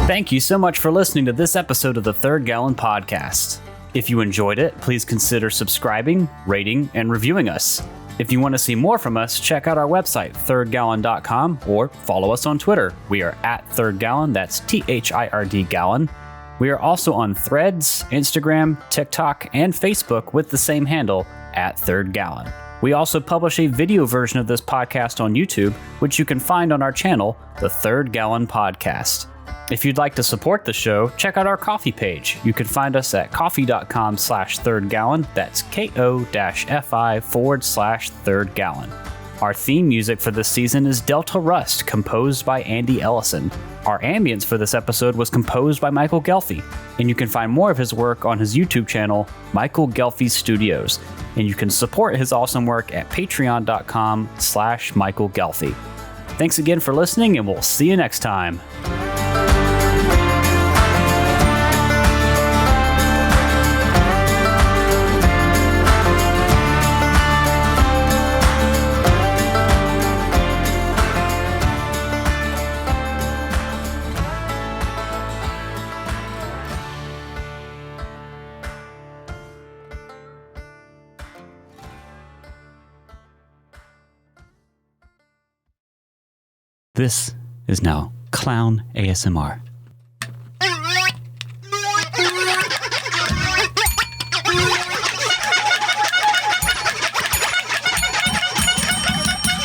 Thank you so much for listening to this episode of the Third Gallon Podcast. If you enjoyed it, please consider subscribing, rating, and reviewing us. If you want to see more from us, check out our website, thirdgallon.com, or follow us on Twitter. We are at Third Gallon, that's THIRD Gallon. We are also on Threads, Instagram, TikTok, and Facebook with the same handle, at Third Gallon. We also publish a video version of this podcast on YouTube, which you can find on our channel, The Third Gallon Podcast. If you'd like to support the show, check out our Ko-fi page. You can find us at ko-fi.com/thirdgallon. That's ko-fi/third gallon. Our theme music for this season is Delta Rust, composed by Andy Ellison. Our ambience for this episode was composed by Michael Ghelfi, and you can find more of his work on his YouTube channel, Michael Ghelfi Studios. And you can support his awesome work at patreon.com/Michael Ghelfi. Thanks again for listening, and we'll see you next time. This is now Clown ASMR.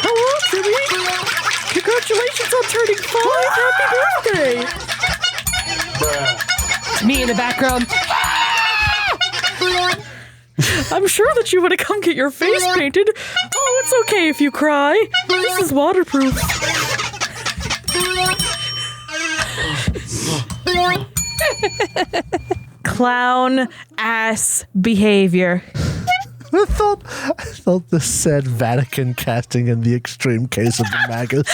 Hello, Timmy. Congratulations on turning 5. Happy birthday. Me in the background. I'm sure that you want to come get your face painted. Oh, it's okay if you cry. This is waterproof. Clown ass behavior. I thought this said Vatican casting in the extreme case of the Magus.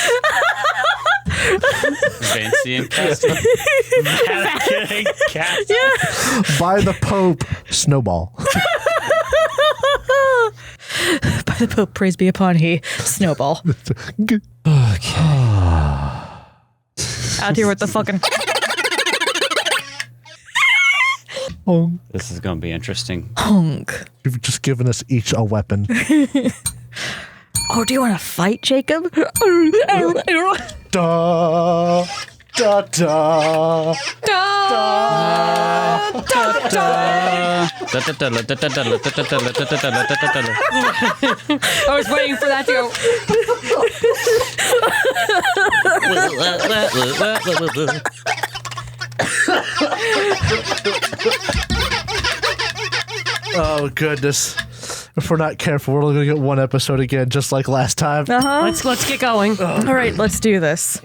Vancian casting. Vatican casting. By the Pope, Snowball. By the Pope, praise be upon he, Snowball. Out here with the fucking... Honk. This is going to be interesting. Honk. You've just given us each a weapon. Oh, do you want to fight, Jacob? Da, da, da, da, I was waiting for that to go. Oh, goodness. If we're not careful, we're only going to get one episode again, just like last time. Let's get going. All right, let's do this.